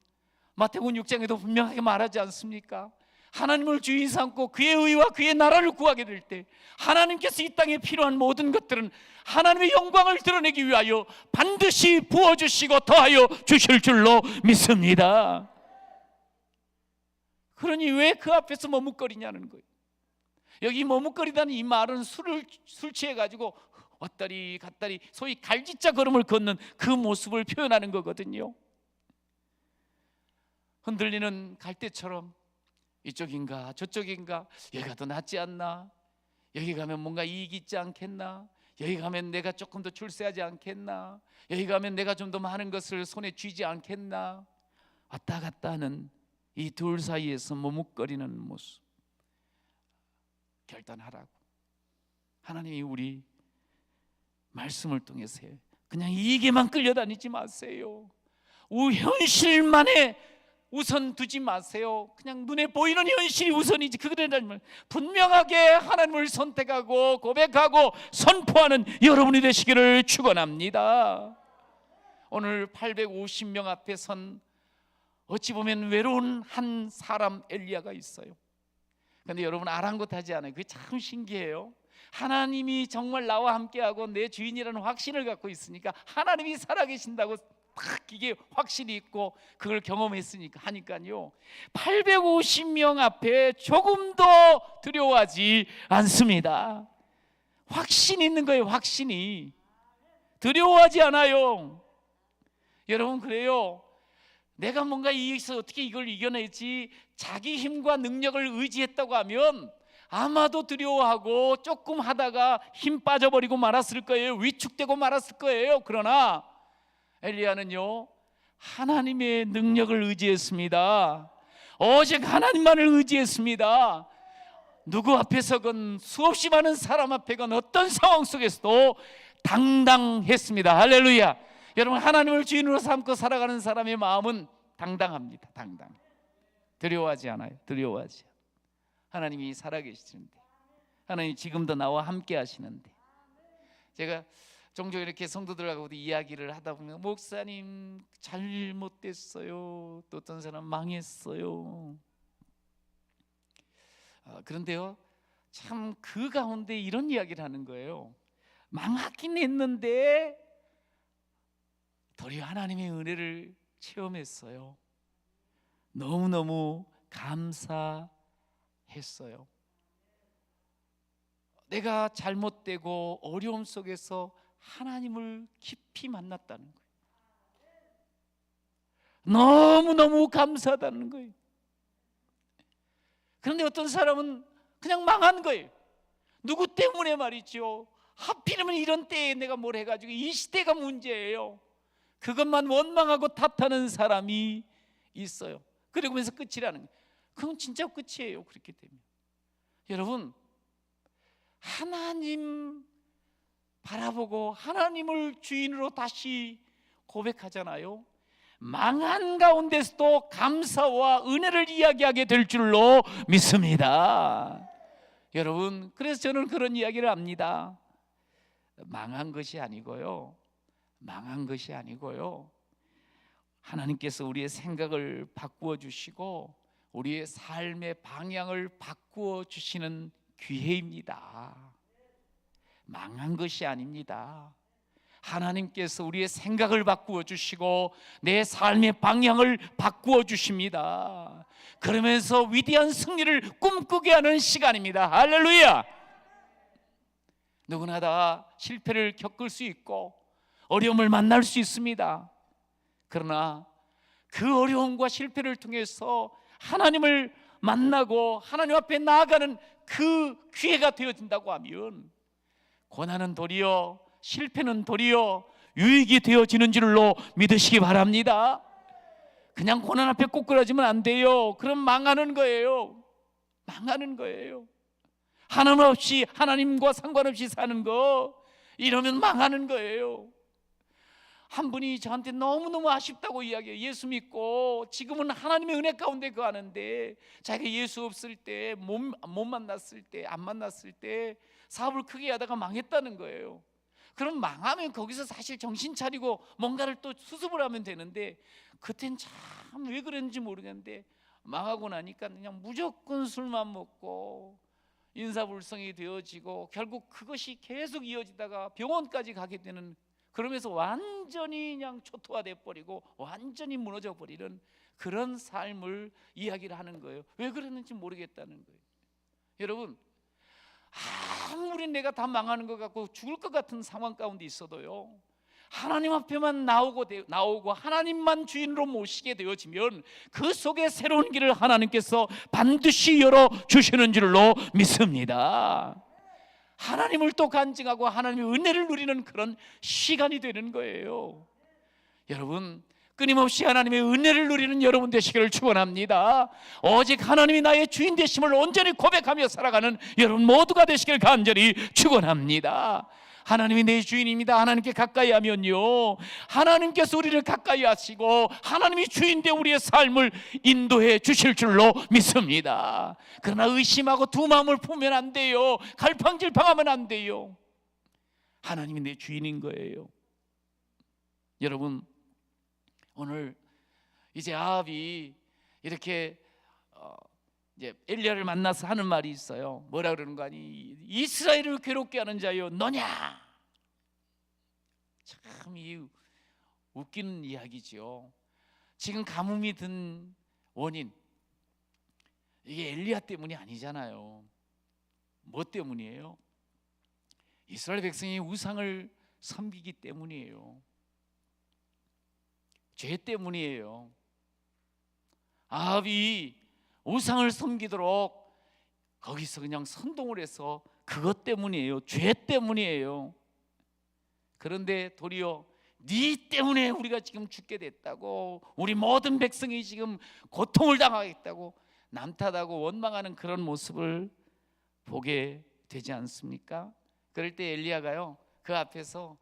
마태복음 6장에도 분명하게 말하지 않습니까? 하나님을 주인 삼고 그의 의와 그의 나라를 구하게 될 때 하나님께서 이 땅에 필요한 모든 것들은 하나님의 영광을 드러내기 위하여 반드시 부어주시고 더하여 주실 줄로 믿습니다. 그러니 왜 그 앞에서 머뭇거리냐는 거예요. 여기 머뭇거리다는 이 말은 술 취해가지고 왔다리 갔다리 소위 갈짓자 걸음을 걷는 그 모습을 표현하는 거거든요. 흔들리는 갈대처럼 이쪽인가 저쪽인가, 여기가 더 낫지 않나, 여기 가면 뭔가 이익이 있지 않겠나, 여기 가면 내가 조금 더 출세하지 않겠나, 여기 가면 내가 좀 더 많은 것을 손에 쥐지 않겠나, 왔다 갔다 하는 이 둘 사이에서 머뭇거리는 모습, 결단하라고 하나님이 우리 말씀을 통해서 그냥 이익에만 끌려다니지 마세요. 현실만에 우선 두지 마세요. 그냥 눈에 보이는 현실이 우선이지. 그거라면 분명하게 하나님을 선택하고 고백하고 선포하는 여러분이 되시기를 축원합니다. 오늘 850명 앞에 선 어찌 보면 외로운 한 사람 엘리야가 있어요. 그런데 여러분 아랑곳하지 않아요. 그게 참 신기해요. 하나님이 정말 나와 함께하고 내 주인이라는 확신을 갖고 있으니까, 하나님이 살아계신다고 딱 이게 확신이 있고 그걸 경험했으니까 하니까요, 850명 앞에 조금 더 두려워하지 않습니다. 확신이 있는 거예요. 확신이. 두려워하지 않아요. 여러분, 그래요. 내가 뭔가 여기서 어떻게 이걸 이겨내지, 자기 힘과 능력을 의지했다고 하면 아마도 두려워하고 조금 하다가 힘 빠져버리고 말았을 거예요. 위축되고 말았을 거예요. 그러나 엘리야는요, 하나님의 능력을 의지했습니다. 오직 하나님만을 의지했습니다. 누구 앞에서건, 수없이 많은 사람 앞에건, 어떤 상황 속에서도 당당했습니다. 할렐루야. 여러분, 하나님을 주인으로 삼고 살아가는 사람의 마음은 당당합니다. 당당. 두려워하지 않아요. 두려워하지 않아요. 하나님이 살아계시는데, 하나님이 지금도 나와 함께 하시는데. 제가 종종 이렇게 성도들하고도 이야기를 하다 보면, 목사님 잘못됐어요, 또 어떤 사람 망했어요. 그런데요, 참 그 가운데 이런 이야기를 하는 거예요. 망하긴 했는데 도리어 하나님의 은혜를 체험했어요. 너무너무 감사했어요. 내가 잘못되고 어려움 속에서 하나님을 깊이 만났다는 거예요. 너무너무 감사하다는 거예요. 그런데 어떤 사람은 그냥 망한 거예요. 누구 때문에 말이죠. 하필이면 이런 때에 내가 뭘 해가지고 이 시대가 문제예요. 그것만 원망하고 탓하는 사람이 있어요. 그러면서 끝이라는 거예요. 그건 진짜 끝이에요. 그렇게 되면 여러분, 하나님 바라보고 하나님을 주인으로 다시 고백하잖아요. 망한 가운데서도 감사와 은혜를 이야기하게 될 줄로 믿습니다. 여러분, 그래서 저는 그런 이야기를 합니다. 망한 것이 아니고요, 하나님께서 우리의 생각을 바꾸어 주시고 우리의 삶의 방향을 바꾸어 주시는 기회입니다. 망한 것이 아닙니다. 하나님께서 우리의 생각을 바꾸어 주시고 내 삶의 방향을 바꾸어 주십니다. 그러면서 위대한 승리를 꿈꾸게 하는 시간입니다. 할렐루야. 누구나 다 실패를 겪을 수 있고 어려움을 만날 수 있습니다. 그러나 그 어려움과 실패를 통해서 하나님을 만나고 하나님 앞에 나아가는 그 기회가 되어진다고 하면, 고난은 도리어, 실패는 도리어 유익이 되어지는 줄로 믿으시기 바랍니다. 그냥 고난 앞에 꼬꾸라지면 안 돼요. 그럼 망하는 거예요. 망하는 거예요. 하나님 없이, 하나님과 상관없이 사는 거, 이러면 망하는 거예요. 한 분이 저한테 너무너무 아쉽다고 이야기해요. 예수 믿고 지금은 하나님의 은혜 가운데 거하는데, 자기가 예수 없을 때, 못 만났을 때, 안 만났을 때 사업을 크게 하다가 망했다는 거예요. 그럼 망하면 거기서 사실 정신 차리고 뭔가를 또 수습을 하면 되는데, 그땐 참 왜 그랬는지 모르겠는데 망하고 나니까 그냥 무조건 술만 먹고 인사불성이 되어지고 결국 그것이 계속 이어지다가 병원까지 가게 되는, 그러면서 완전히 그냥 초토화돼 버리고 완전히 무너져 버리는 그런 삶을 이야기를 하는 거예요. 왜 그랬는지 모르겠다는 거예요. 여러분, 아무리 내가 다 망하는 것 같고 죽을 것 같은 상황 가운데 있어도요, 하나님 앞에만 나오고 하나님만 주인으로 모시게 되어지면 그 속에 새로운 길을 하나님께서 반드시 열어주시는 줄로 믿습니다. 하나님을 또 간증하고 하나님의 은혜를 누리는 그런 시간이 되는 거예요. 여러분, 끊임없이 하나님의 은혜를 누리는 여러분 되시기를 축원합니다. 오직 하나님이 나의 주인 되심을 온전히 고백하며 살아가는 여러분 모두가 되시길 간절히 축원합니다. 하나님이 내 주인입니다. 하나님께 가까이 하면요, 하나님께서 우리를 가까이 하시고 하나님이 주인되 우리의 삶을 인도해 주실 줄로 믿습니다. 그러나 의심하고 두 마음을 품으면 안 돼요. 갈팡질팡하면 안 돼요. 하나님이 내 주인인 거예요. 여러분, 오늘 이제 아합이 이렇게 이제 엘리야를 만나서 하는 말이 있어요. 뭐라 그러는 거 아니? 이스라엘을 괴롭게 하는 자여 너냐? 참 이 웃기는 이야기죠. 지금 가뭄이 든 원인, 이게 엘리야 때문이 아니잖아요. 뭐 때문이에요? 이스라엘 백성이 우상을 섬기기 때문이에요. 죄 때문이에요. 아합이 우상을 섬기도록 거기서 그냥 선동을 해서 그것 때문이에요. 죄 때문이에요. 그런데 도리어 네 때문에 우리가 지금 죽게 됐다고, 우리 모든 백성이 지금 고통을 당하겠다고 남 탓하고 원망하는 그런 모습을 보게 되지 않습니까? 그럴 때 엘리야가요, 그 앞에서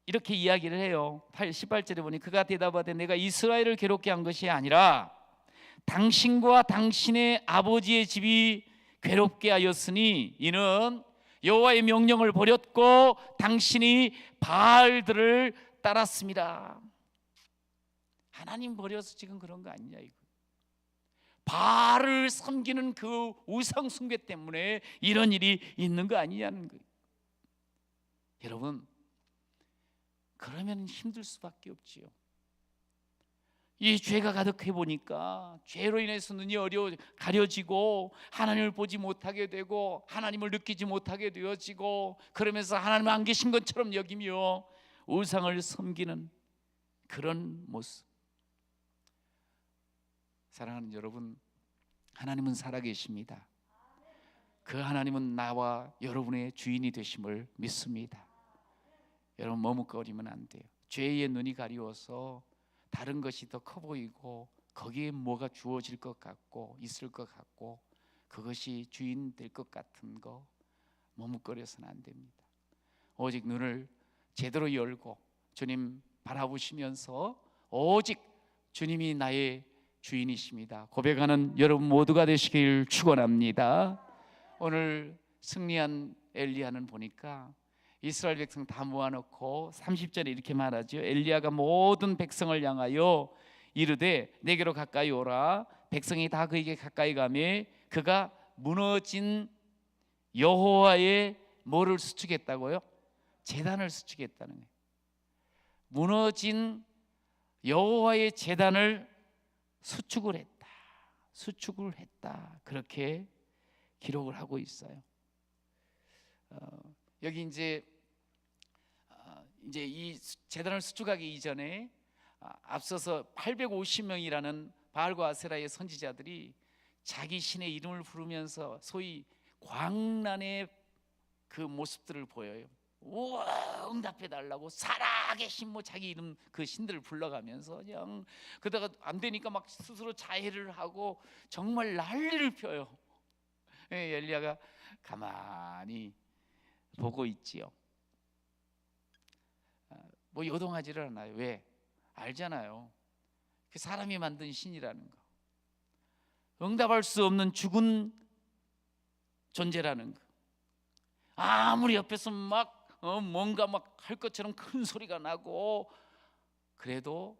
이렇게 이야기를 해요. 18절에 보니 그가 대답하되 내가 이스라엘을 괴롭게 한 것이 아니라 당신과 당신의 아버지의 집이 괴롭게 하였으니 이는 여호와의 명령을 버렸고 당신이 바알들을 따랐습니다. 하나님 버려서 지금 그런 거 아니냐 이거. 바알을 섬기는 그 우상 숭배 때문에 이런 일이 있는 거 아니냐는 거예요. 여러분, 그러면 힘들 수밖에 없지요. 이 죄가 가득해 보니까 죄로 인해서 눈이 가려지고 하나님을 보지 못하게 되고 하나님을 느끼지 못하게 되어지고, 그러면서 하나님 안 계신 것처럼 여기며 우상을 섬기는 그런 모습. 사랑하는 여러분, 하나님은 살아계십니다. 그 하나님은 나와 여러분의 주인이 되심을 믿습니다. 여러분, 머뭇거리면 안 돼요. 죄의 눈이 가리워서 다른 것이 더 커 보이고 거기에 뭐가 주어질 것 같고 있을 것 같고 그것이 주인 될 것 같은 거 머뭇거려서는 안 됩니다. 오직 눈을 제대로 열고 주님 바라보시면서 오직 주님이 나의 주인이십니다 고백하는 여러분 모두가 되시길 축원합니다. 오늘 승리한 엘리야는 보니까 이스라엘 백성 다 모아놓고 30절에 이렇게 말하죠. 엘리야가 모든 백성을 향하여 이르되 내게로 가까이 오라. 백성이 다 그에게 가까이 가매 그가 무너진 여호와의 뭐를 수축했다고요? 제단을 수축했다는 거예요. 무너진 여호와의 제단을 수축을 했다. 그렇게 기록을 하고 있어요. 여기 이제 이 제단을 수축하기 이전에 앞서서 850명이라는 바알과 아세라의 선지자들이 자기 신의 이름을 부르면서 소위 광란의 그 모습들을 보여요. 우와, 응답해 달라고 살아계신 뭐 자기 이름 그 신들을 불러가면서 그냥 그러다가 안 되니까 막 스스로 자해를 하고 정말 난리를 펴요. 엘리야가 가만히 보고 있지요. 뭐 요동하지를 않아요. 왜? 알잖아요. 그 사람이 만든 신이라는 거, 응답할 수 없는 죽은 존재라는 거. 아무리 옆에서 막 뭔가 막 할 것처럼 큰 소리가 나고 그래도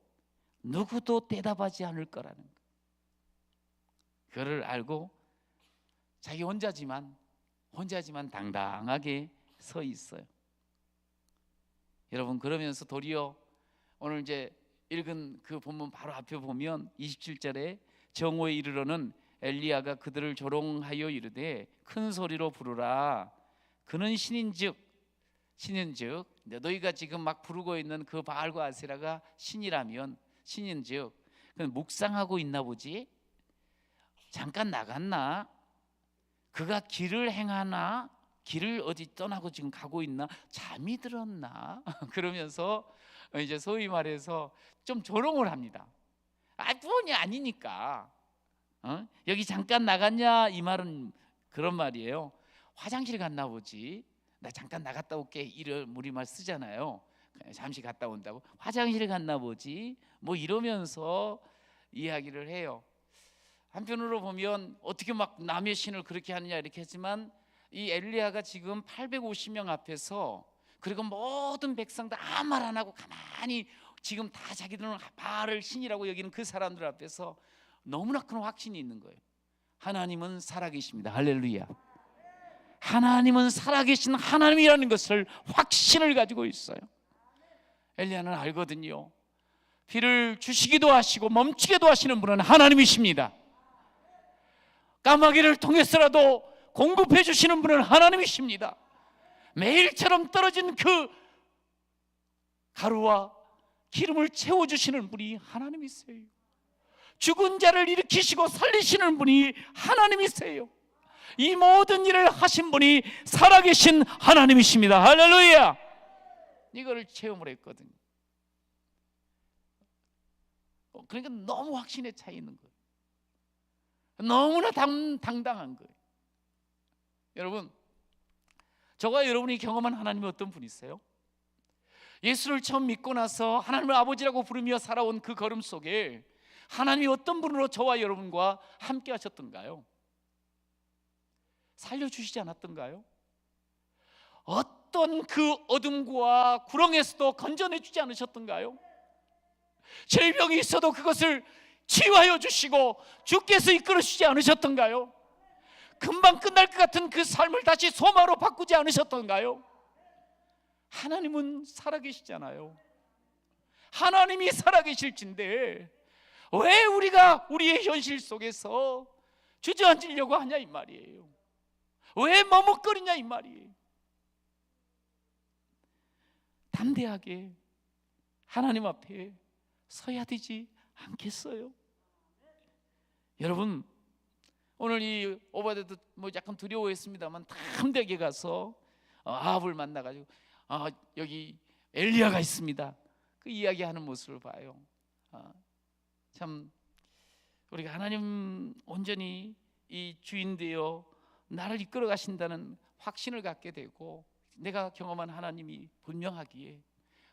누구도 대답하지 않을 거라는 거. 그를 알고 자기 혼자지만 당당하게 서 있어요. 여러분, 그러면서 도리어 오늘 이제 읽은 그 본문 바로 앞에 보면 27절에 정오에 이르러는 엘리야가 그들을 조롱하여 이르되 큰 소리로 부르라. 그는 신인즉 너희가 지금 막 부르고 있는 그 바알과 아세라가 신이라면 신인즉 그는 묵상하고 있나 보지? 잠깐 나갔나? 그가 길을 행하나? 길을 어디 떠나고 지금 가고 있나? 잠이 들었나? 그러면서 이제 소위 말해서 좀 조롱을 합니다. 그분이 아니니까. 여기 잠깐 나갔냐? 이 말은 그런 말이에요. 화장실 갔나 보지. 나 잠깐 나갔다 올게 이런 우리말 쓰잖아요. 잠시 갔다 온다고. 화장실 갔나 보지 뭐 이러면서 이야기를 해요. 한편으로 보면 어떻게 막 남의 신을 그렇게 하느냐 이렇게 하지만 이 엘리야가 지금 850명 앞에서, 그리고 모든 백성들 아무 말 안 하고 가만히 지금 다 자기들은 바알을 신이라고 여기는 그 사람들 앞에서 너무나 큰 확신이 있는 거예요. 하나님은 살아계십니다. 할렐루야. 하나님은 살아계신 하나님이라는 것을 확신을 가지고 있어요. 엘리야는 알거든요. 비를 주시기도 하시고 멈추기도 하시는 분은 하나님이십니다. 까마귀를 통해서라도 공급해 주시는 분은 하나님이십니다. 매일처럼 떨어진 그 가루와 기름을 채워주시는 분이 하나님이세요. 죽은 자를 일으키시고 살리시는 분이 하나님이세요. 이 모든 일을 하신 분이 살아계신 하나님이십니다. 할렐루야. 이거를 체험을 했거든요. 그러니까 너무 확신에 차 있는 거예요. 너무나 당당한 거예요. 여러분, 저와 여러분이 경험한 하나님이 어떤 분이세요? 예수를 처음 믿고 나서 하나님을 아버지라고 부르며 살아온 그 걸음 속에 하나님이 어떤 분으로 저와 여러분과 함께 하셨던가요? 살려주시지 않았던가요? 어떤 그 어둠과 구렁에서도 건져내주지 않으셨던가요? 질병이 있어도 그것을 치유하여 주시고 주께서 이끌어 주지 않으셨던가요? 금방 끝날 것 같은 그 삶을 다시 소망으로 바꾸지 않으셨던가요? 하나님은 살아계시잖아요. 하나님이 살아계실진데 왜 우리가 우리의 현실 속에서 주저앉으려고 하냐 이 말이에요. 왜 머뭇거리냐 이 말이에요. 담대하게 하나님 앞에 서야 되지 않겠어요? 여러분, 오늘 이 오바데도 뭐 약간 두려워했습니다만 담대하게 가서 아합을 만나가지고 여기 엘리야가 있습니다, 그 이야기하는 모습을 봐요. 참 우리가 하나님 온전히 이 주인 되어 나를 이끌어 가신다는 확신을 갖게 되고, 내가 경험한 하나님이 분명하기에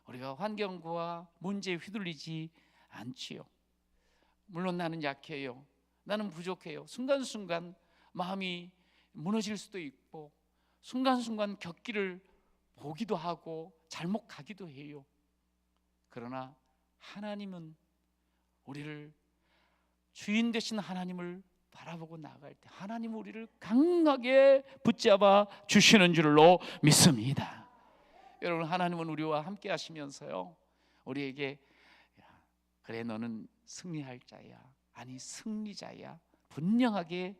우리가 환경과 문제에 휘둘리지 않지요. 물론 나는 약해요, 나는 부족해요. 순간순간 마음이 무너질 수도 있고 순간순간 곁길을 보기도 하고 잘못 가기도 해요. 그러나 하나님은 우리를, 주인 되신 하나님을 바라보고 나아갈 때 하나님은 우리를 강하게 붙잡아 주시는 줄로 믿습니다. 여러분, 하나님은 우리와 함께 하시면서요, 우리에게 그래 너는 승리할 자야, 아니 승리자야, 분명하게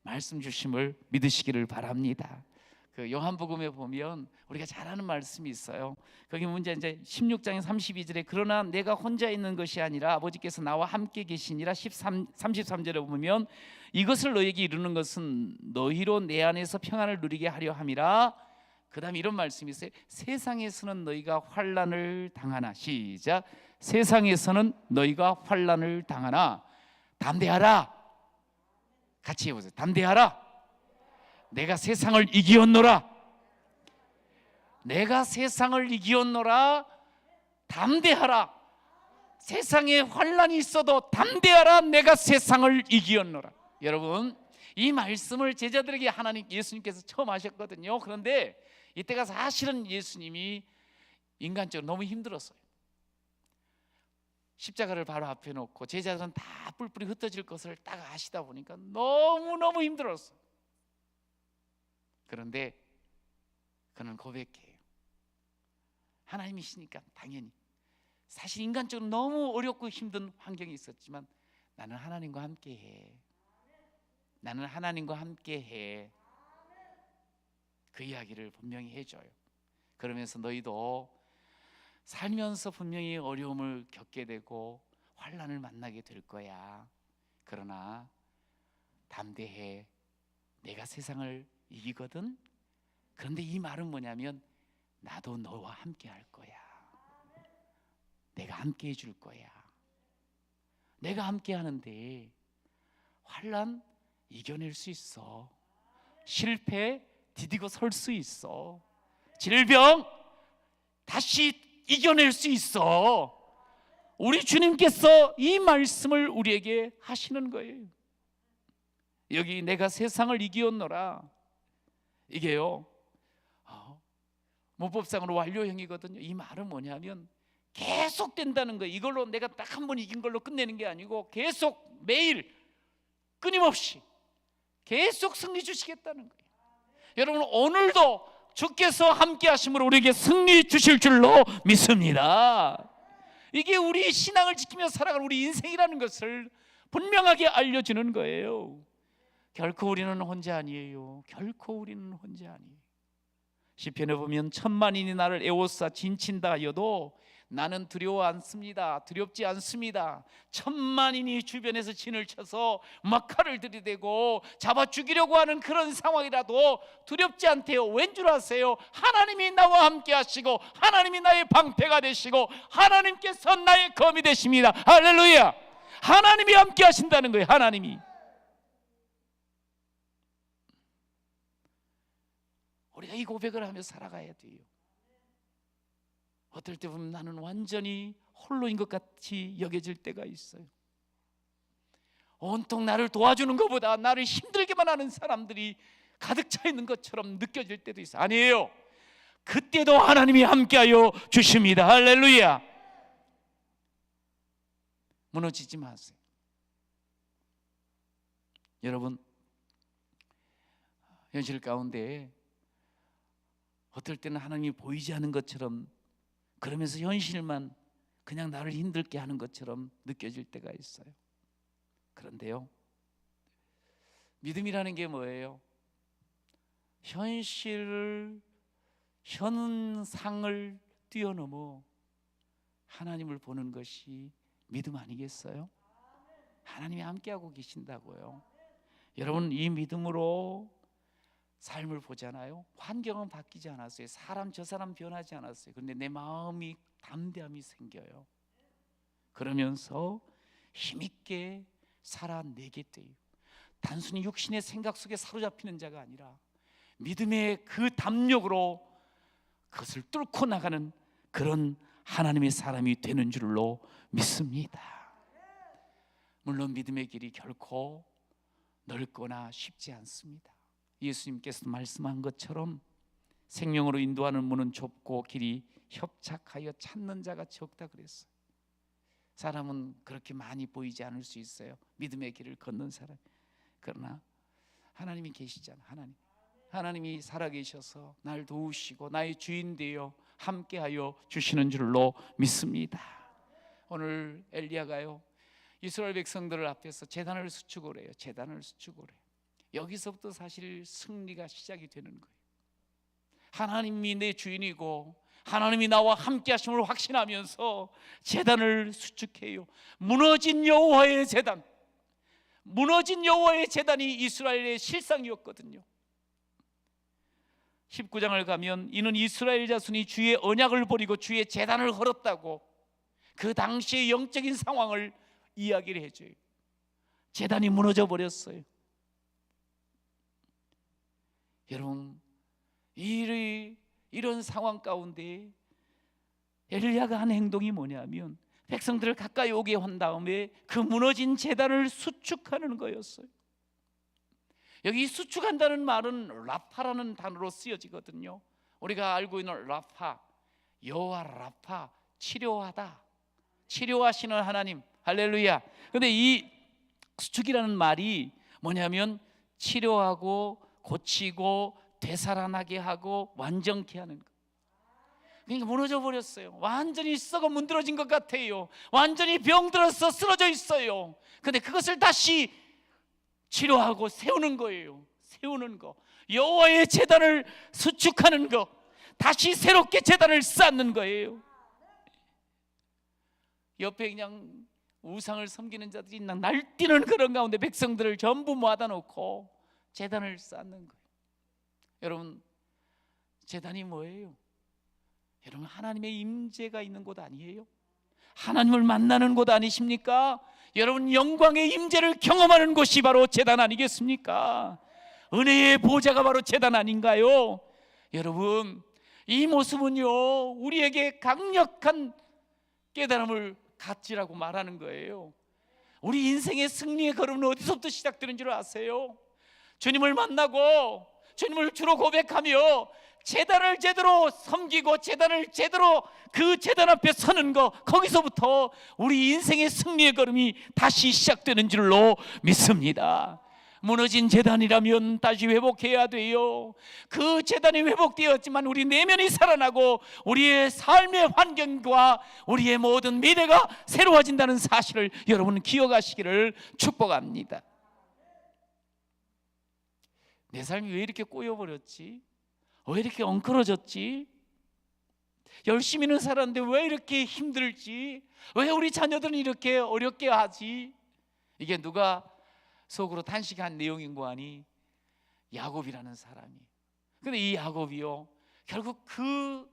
말씀 주심을 믿으시기를 바랍니다. 그 요한복음에 보면 우리가 잘 아는 말씀이 있어요. 거기 문제 이제 16장 32절에 그러나 내가 혼자 있는 것이 아니라 아버지께서 나와 함께 계시니라. 33절에 보면 이것을 너에게 이루는 것은 너희로 내 안에서 평안을 누리게 하려 함이라. 그 다음에 이런 말씀이 있어요. 세상에서는 너희가 환난을 당하나, 시작, 세상에서는 너희가 환난을 당하나 담대하라. 같이 해보세요. 담대하라. 내가 세상을 이기었노라. 내가 세상을 이기었노라. 담대하라. 세상에 환난이 있어도 담대하라. 내가 세상을 이기었노라. 여러분, 이 말씀을 제자들에게 하나님 예수님께서 처음 하셨거든요. 그런데 이때가 사실은 예수님이 인간적으로 너무 힘들었어요. 십자가를 바로 앞에 놓고 제자들은 다 뿔뿔이 흩어질 것을 딱 아시다 보니까 너무너무 힘들었어요. 그런데 그는 고백해요. 하나님이시니까 당연히, 사실 인간적으로 너무 어렵고 힘든 환경이 있었지만 나는 하나님과 함께해. 나는 하나님과 함께해. 그 이야기를 분명히 해줘요. 그러면서 너희도 살면서 분명히 어려움을 겪게 되고 환난을 만나게 될 거야. 그러나 담대해. 내가 세상을 이기거든. 그런데 이 말은 뭐냐면 나도 너와 함께 할 거야. 내가 함께 해줄 거야. 내가 함께 하는데 환난 이겨낼 수 있어. 실패 디디고 설 수 있어. 질병 다시 이겨낼 수 있어. 우리 주님께서 이 말씀을 우리에게 하시는 거예요. 여기 내가 세상을 이기었노라, 이게요 문법상으로 완료형이거든요. 이 말은 뭐냐면 계속 된다는 거예요. 이걸로 내가 딱 한 번 이긴 걸로 끝내는 게 아니고 계속 매일 끊임없이 계속 승리 주시겠다는 거예요. 여러분, 오늘도 주께서 함께 하심으로 우리에게 승리 주실 줄로 믿습니다. 이게 우리 신앙을 지키며 살아가는 우리 인생이라는 것을 분명하게 알려주는 거예요. 결코 우리는 혼자 아니에요. 결코 우리는 혼자 아니에요. 시편에 보면 천만인이 나를 에워싸 진친다 하여도 나는 두려워 않습니다. 두렵지 않습니다. 천만인이 주변에서 진을 쳐서 막 칼을 들이대고 잡아 죽이려고 하는 그런 상황이라도 두렵지 않대요. 왠 줄 아세요? 하나님이 나와 함께 하시고 하나님이 나의 방패가 되시고 하나님께서 나의 검이 되십니다. 할렐루야. 하나님이 함께 하신다는 거예요. 하나님이. 우리가 이 고백을 하며 살아가야 돼요. 어떨 때 보면 나는 완전히 홀로인 것 같이 여겨질 때가 있어요. 온통 나를 도와주는 것보다 나를 힘들게만 하는 사람들이 가득 차 있는 것처럼 느껴질 때도 있어요. 아니에요. 그때도 하나님이 함께하여 주십니다. 할렐루야. 무너지지 마세요. 여러분, 현실 가운데 어떨 때는 하나님이 보이지 않는 것처럼, 그러면서 현실만 그냥 나를 힘들게 하는 것처럼 느껴질 때가 있어요. 그런데요, 믿음이라는 게 뭐예요? 현실을, 현상을 뛰어넘어 하나님을 보는 것이 믿음 아니겠어요? 하나님이 함께하고 계신다고요. 여러분, 이 믿음으로 삶을 보잖아요. 환경은 바뀌지 않았어요. 사람 저 사람 변하지 않았어요. 그런데 내 마음이 담대함이 생겨요. 그러면서 힘있게 살아내게 돼요. 단순히 육신의 생각 속에 사로잡히는 자가 아니라 믿음의 그 담력으로 그것을 뚫고 나가는 그런 하나님의 사람이 되는 줄로 믿습니다. 물론 믿음의 길이 결코 넓거나 쉽지 않습니다. 예수님께서 말씀한 것처럼 생명으로 인도하는 문은 좁고 길이 협착하여 찾는 자가 적다 그랬어요. 사람은 그렇게 많이 보이지 않을 수 있어요. 믿음의 길을 걷는 사람. 그러나 하나님이 계시잖아. 하나님이 살아계셔서 날 도우시고 나의 주인 되어 함께하여 주시는 줄로 믿습니다. 오늘 엘리야가요, 이스라엘 백성들을 앞에서 제단을 수축을 해요. 제단을 수축을 해요. 여기서부터 사실 승리가 시작이 되는 거예요. 하나님이 내 주인이고 하나님이 나와 함께 하심을 확신하면서 제단을 수축해요. 무너진 여호와의 제단, 무너진 여호와의 제단이 이스라엘의 실상이었거든요. 19장을 가면 이는 이스라엘 자손이 주의 언약을 버리고 주의 제단을 헐었다고 그 당시의 영적인 상황을 이야기를 해줘요. 제단이 무너져 버렸어요. 여러분, 이런 상황 가운데 엘리야가 한 행동이 뭐냐면 백성들을 가까이 오게 한 다음에 그 무너진 제단을 수축하는 거였어요. 여기 수축한다는 말은 라파라는 단어로 쓰여지거든요. 우리가 알고 있는 라파, 여호와 라파, 치료하다, 치료하시는 하나님, 할렐루야. 그런데 이 수축이라는 말이 뭐냐면 치료하고 고치고 되살아나게 하고 완전케 하는 것. 그러니까 무너져 버렸어요. 완전히 썩어 문드러진 것 같아요. 완전히 병들어서 쓰러져 있어요. 그런데 그것을 다시 치료하고 세우는 거예요. 세우는 거, 여호와의 제단을 수축하는 거, 다시 새롭게 제단을 쌓는 거예요. 옆에 그냥 우상을 섬기는 자들이 날뛰는 그런 가운데 백성들을 전부 모아다 놓고 제단을 쌓는 거예요. 여러분, 제단이 뭐예요? 여러분, 하나님의 임재가 있는 곳 아니에요? 하나님을 만나는 곳 아니십니까? 여러분, 영광의 임재를 경험하는 곳이 바로 제단 아니겠습니까? 은혜의 보좌가 바로 제단 아닌가요? 여러분, 이 모습은요, 우리에게 강력한 깨달음을 갖지라고 말하는 거예요. 우리 인생의 승리의 걸음은 어디서부터 시작되는 줄 아세요? 주님을 만나고 주님을 주로 고백하며 제단을 제대로 섬기고 제단을 제대로 그 제단 앞에 서는 거, 거기서부터 우리 인생의 승리의 걸음이 다시 시작되는 줄로 믿습니다. 무너진 제단이라면 다시 회복해야 돼요. 그 제단이 회복되었지만 우리 내면이 살아나고 우리의 삶의 환경과 우리의 모든 미래가 새로워진다는 사실을 여러분 기억하시기를 축복합니다. 내 삶이 왜 이렇게 꼬여버렸지? 왜 이렇게 엉클어졌지? 열심히는 살았는데 왜 이렇게 힘들지? 왜 우리 자녀들은 이렇게 어렵게 하지? 이게 누가 속으로 탄식한 내용인 거 아니? 야곱이라는 사람이. 근데 이 야곱이요, 결국 그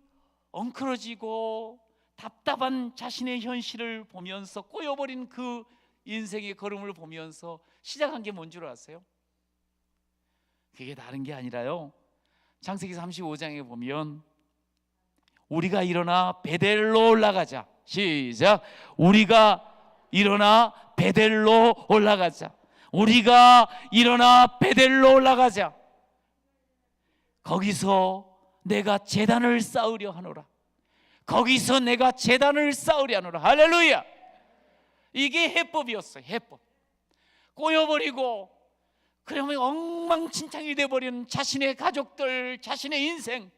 엉클어지고 답답한 자신의 현실을 보면서 꼬여버린 그 인생의 걸음을 보면서 시작한 게 뭔 줄 아세요? 그게 다른 게 아니라요, 창세기 35장에 보면 우리가 일어나 베델로 올라가자. 시작. 우리가 일어나 베델로 올라가자. 우리가 일어나 베델로 올라가자. 거기서 내가 제단을 쌓으려 하노라. 거기서 내가 제단을 쌓으려 하노라. 할렐루야. 이게 해법이었어요. 해법. 꼬여버리고 그러면 엉망진창이 돼버린 자신의 가족들, 자신의 인생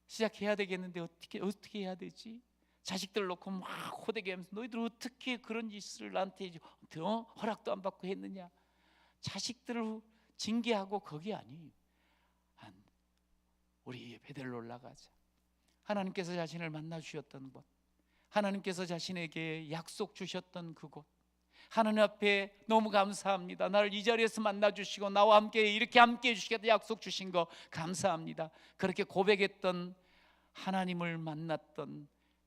시작해야 되겠는데 어떻게 해야 되지? 자식들 놓고 막 호되게하면서 너희들 어떻게 그런 짓을 나한테 허락도 안 받고 했느냐? 자식들을 징계하고 거기 아니. 우리 베델로 올라가자. 하나님께서 자신을 만나 주셨던 곳, 하나님께서 자신에게 약속 주셨던 그곳, 하나님 앞에 너무 감사합니다. 나를 이 자리에서 만나 주시고 나와 함께 이렇게 함께 해주시겠다 약속 주신 거 감사합니다. 그렇게 고백했던 하나님을 만났던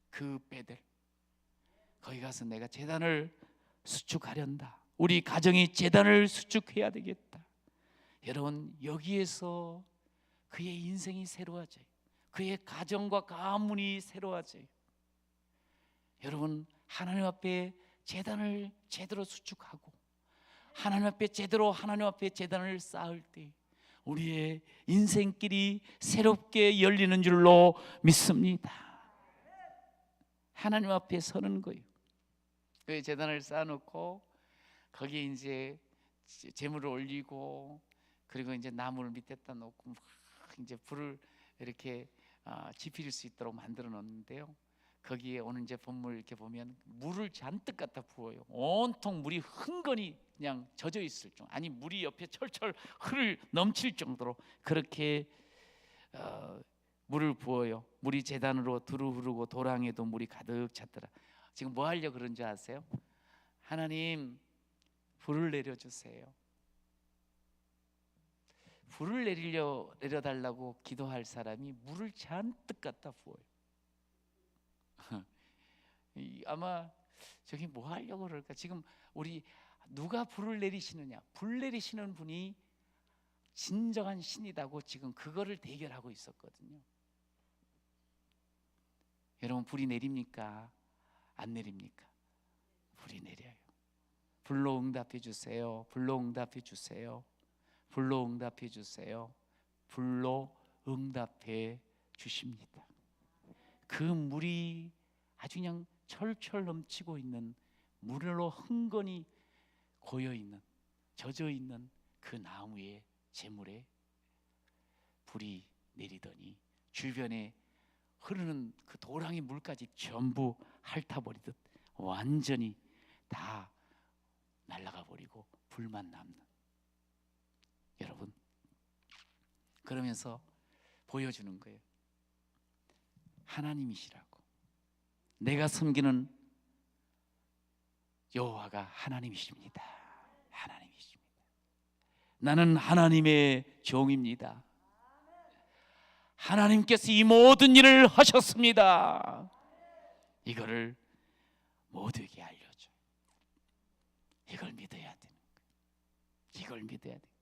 그 베델, 거기 가서 내가 제단을 수축하련다. 우리 가정이 제단을 수축해야 되겠다. 여러분, 여기에서 그의 인생이 새로워져요. 그의 가정과 가문이 새로워져요. 여러분, 하나님 앞에 제단을 제대로 수축하고 하나님 앞에 제대로 하나님 앞에 제단을 쌓을 때 우리의 인생길이 새롭게 열리는 줄로 믿습니다. 하나님 앞에 서는 거예요. 그 제단을 쌓아놓고 거기에 이제 재물을 올리고, 그리고 이제 나무를 밑에다 놓고 막 이제 불을 이렇게 지필 수 있도록 만들어 놓는데요. 거기에 오늘 이제 본물 이렇게 보면 물을 잔뜩 갖다 부어요. 온통 물이 흥건히 그냥 젖어 있을 정도, 아니 물이 옆에 철철 넘칠 정도로 그렇게 물을 부어요. 물이 제단으로 두루 흐르고 도랑에도 물이 가득 찼더라. 지금 뭐 하려고 그런 줄 아세요? 하나님, 불을 내려주세요. 불을 내려달라고 기도할 사람이 물을 잔뜩 갖다 부어요. 아마 저기 뭐 하려고 그럴까? 지금 우리 누가 불을 내리시느냐? 불 내리시는 분이 진정한 신이라고 지금 그거를 대결하고 있었거든요. 여러분, 불이 내립니까? 안 내립니까? 불이 내려요. 불로 응답해 주세요. 불로 응답해 주세요. 불로 응답해 주세요. 불로 응답해 주십니다. 그 물이 아주 그냥 철철 넘치고 있는, 물로 흥건히 고여있는, 젖어있는 그 나무의 재물에 불이 내리더니 주변에 흐르는 그 도랑의 물까지 전부 핥아버리듯 완전히 다 날아가 버리고 불만 남는. 여러분, 그러면서 보여주는 거예요. 하나님이시라고. 내가 섬기는 여호와가 하나님이십니다. 하나님이십니다. 나는 하나님의 종입니다. 하나님께서 이 모든 일을 하셨습니다. 이거를 모두에게 알려줘요. 이걸 믿어야 되는 거예요. 이걸 믿어야 돼요.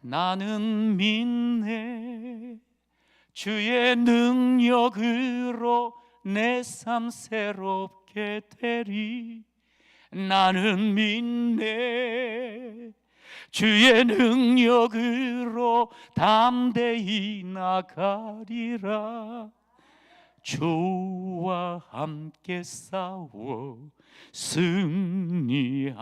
나는 믿네 주의 능력으로 내 삶 새롭게 되리. 나는 믿네 주의 능력으로 담대히 나가리라. 주와 함께 싸워 승리하리라.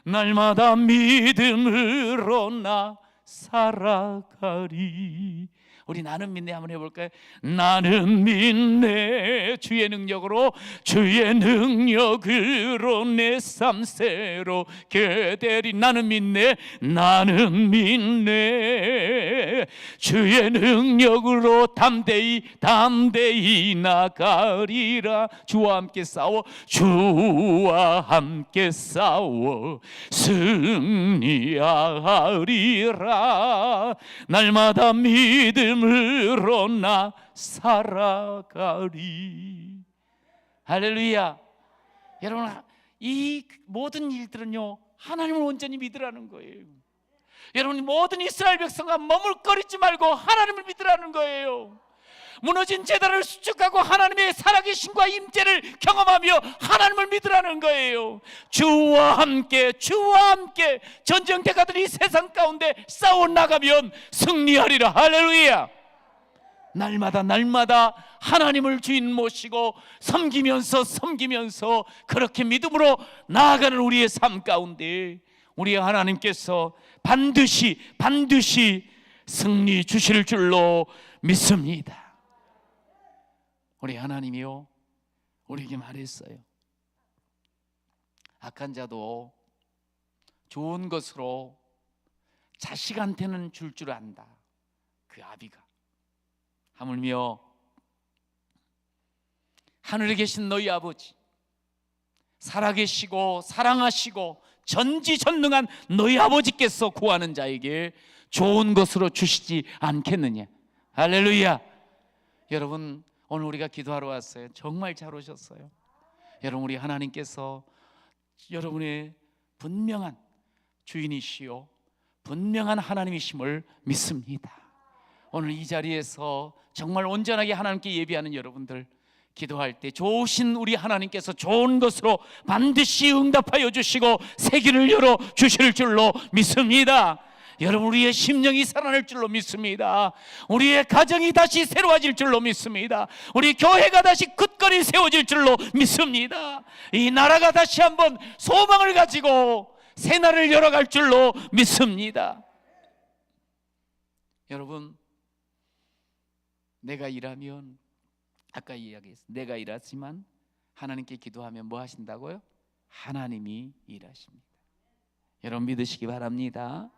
날마다 믿음으로 나 살아가리. 우리 나는 믿네 한번 해볼까요? 나는 믿네 주의 능력으로 내 삶 새롭게 되리. 나는 믿네 주의 능력으로 담대히 나가리라. 주와 함께 싸워 승리하리라. 날마다 믿음으로 나 살아가리. 할렐루야. 여러분, 이 모든 일들은요 하나님을 온전히 믿으라는 거예요. 여러분, 모든 이스라엘 백성과 머물거리지 말고 하나님을 믿으라는 거예요. 무너진 제단을 수축하고 하나님의 살아계심과 임재를 경험하며 하나님을 믿으라는 거예요. 주와 함께 전쟁대가들이 세상 가운데 싸워나가면 승리하리라. 할렐루야. 날마다 하나님을 주인 모시고 섬기면서 그렇게 믿음으로 나아가는 우리의 삶 가운데 우리 하나님께서 반드시 승리 주실 줄로 믿습니다. 우리 하나님이요 우리에게 말했어요. 악한 자도 좋은 것으로 자식한테는 줄 줄 안다. 그 아비가 하물며 하늘에 계신 너희 아버지, 살아계시고 사랑하시고 전지전능한 너희 아버지께서 구하는 자에게 좋은 것으로 주시지 않겠느냐. 할렐루야. 여러분, 오늘 우리가 기도하러 왔어요. 정말 잘 오셨어요. 여러분, 우리 하나님께서 여러분의 분명한 주인이시요 분명한 하나님이심을 믿습니다. 오늘 이 자리에서 정말 온전하게 하나님께 예비하는 여러분들, 기도할 때 좋으신 우리 하나님께서 좋은 것으로 반드시 응답하여 주시고 새길을 열어 주실 줄로 믿습니다. 여러분, 우리의 심령이 살아날 줄로 믿습니다. 우리의 가정이 다시 새로워질 줄로 믿습니다. 우리 교회가 다시 굳건히 세워질 줄로 믿습니다. 이 나라가 다시 한번 소망을 가지고 새날을 열어갈 줄로 믿습니다. 여러분, 내가 일하면, 아까 이야기했어요. 내가 일하지만 하나님께 기도하면 뭐 하신다고요? 하나님이 일하십니다. 여러분, 믿으시기 바랍니다.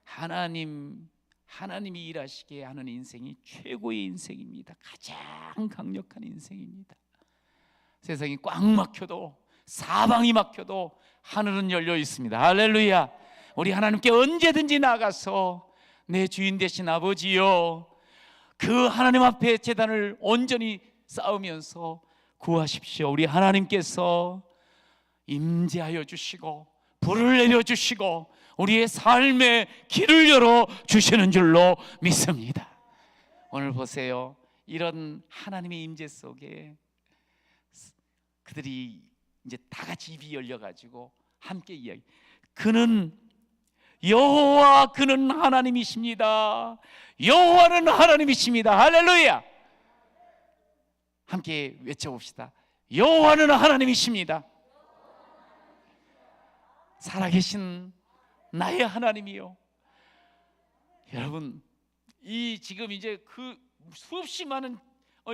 하나님이 일하시게 하는 인생이 최고의 인생입니다. 가장 강력한 인생입니다. 세상이 꽉 막혀도, 사방이 막혀도 하늘은 열려 있습니다. 할렐루야. 우리 하나님께 언제든지 나가서 내 주인 되신 아버지요, 그 하나님 앞에 제단을 온전히 쌓으면서 구하십시오. 우리 하나님께서 임재하여 주시고 불을 내려주시고 우리의 삶의 길을 열어 주시는 줄로 믿습니다. 오늘 보세요. 이런 하나님의 임재 속에 그들이 이제 다 같이 입이 열려가지고 함께 이야기. 그는 여호와, 그는 하나님이십니다. 여호와는 하나님이십니다. 할렐루야. 함께 외쳐봅시다. 여호와는 하나님이십니다. 살아계신 나의 하나님이요. 여러분, 이 지금 이제 그 수없이 많은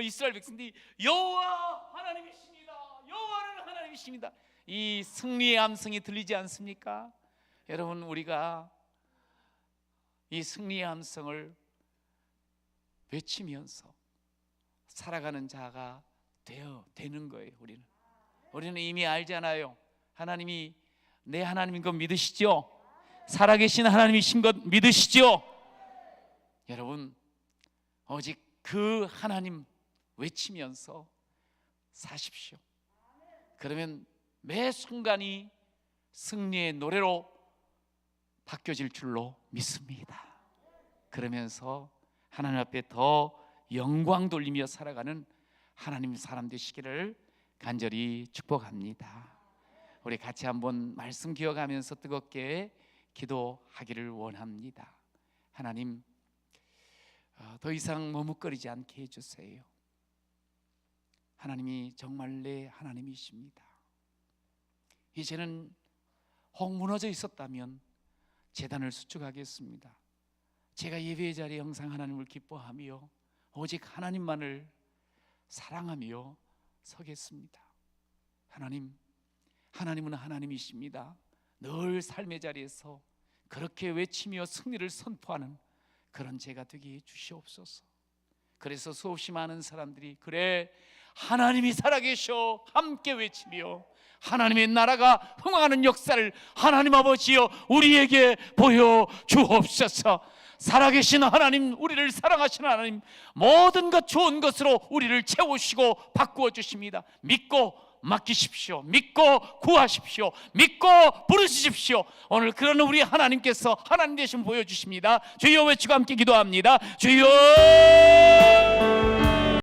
이스라엘 백성들이 여호와 하나님이십니다, 여호와는 하나님이십니다, 이 승리의 함성이 들리지 않습니까? 여러분, 우리가 이 승리의 함성을 외치면서 살아가는 자가 되는 거예요. 우리는 이미 알잖아요. 하나님이 내 하나님인 것 믿으시죠? 살아계신 하나님이신 것 믿으시죠? 여러분, 오직 그 하나님 외치면서 사십시오. 그러면 매 순간이 승리의 노래로 바뀌어질 줄로 믿습니다. 그러면서 하나님 앞에 더 영광 돌리며 살아가는 하나님 사람 되시기를 간절히 축복합니다. 우리 같이 한번 말씀 기억하면서 뜨겁게 기도하기를 원합니다. 하나님, 더 이상 머뭇거리지 않게 해주세요. 하나님이 정말 내 하나님이십니다. 이제는 혹 무너져 있었다면 제단을 수축하겠습니다. 제가 예배의 자리에 항상 하나님을 기뻐하며 오직 하나님만을 사랑하며 서겠습니다. 하나님, 하나님은 하나님이십니다. 늘 삶의 자리에서 그렇게 외치며 승리를 선포하는 그런 제가 되게 해주시옵소서. 그래서 수없이 많은 사람들이 그래 하나님이 살아계셔 함께 외치며 하나님의 나라가 흥황하는 역사를 하나님 아버지여 우리에게 보여주옵소서. 살아계신 하나님, 우리를 사랑하시는 하나님, 모든 것 좋은 것으로 우리를 채우시고 바꾸어 주십니다. 믿고 맡기십시오. 믿고 구하십시오. 믿고 부르시십시오. 오늘 그런 우리 하나님께서 하나님 되심 보여주십니다. 주여 외치고 함께 기도합니다. 주여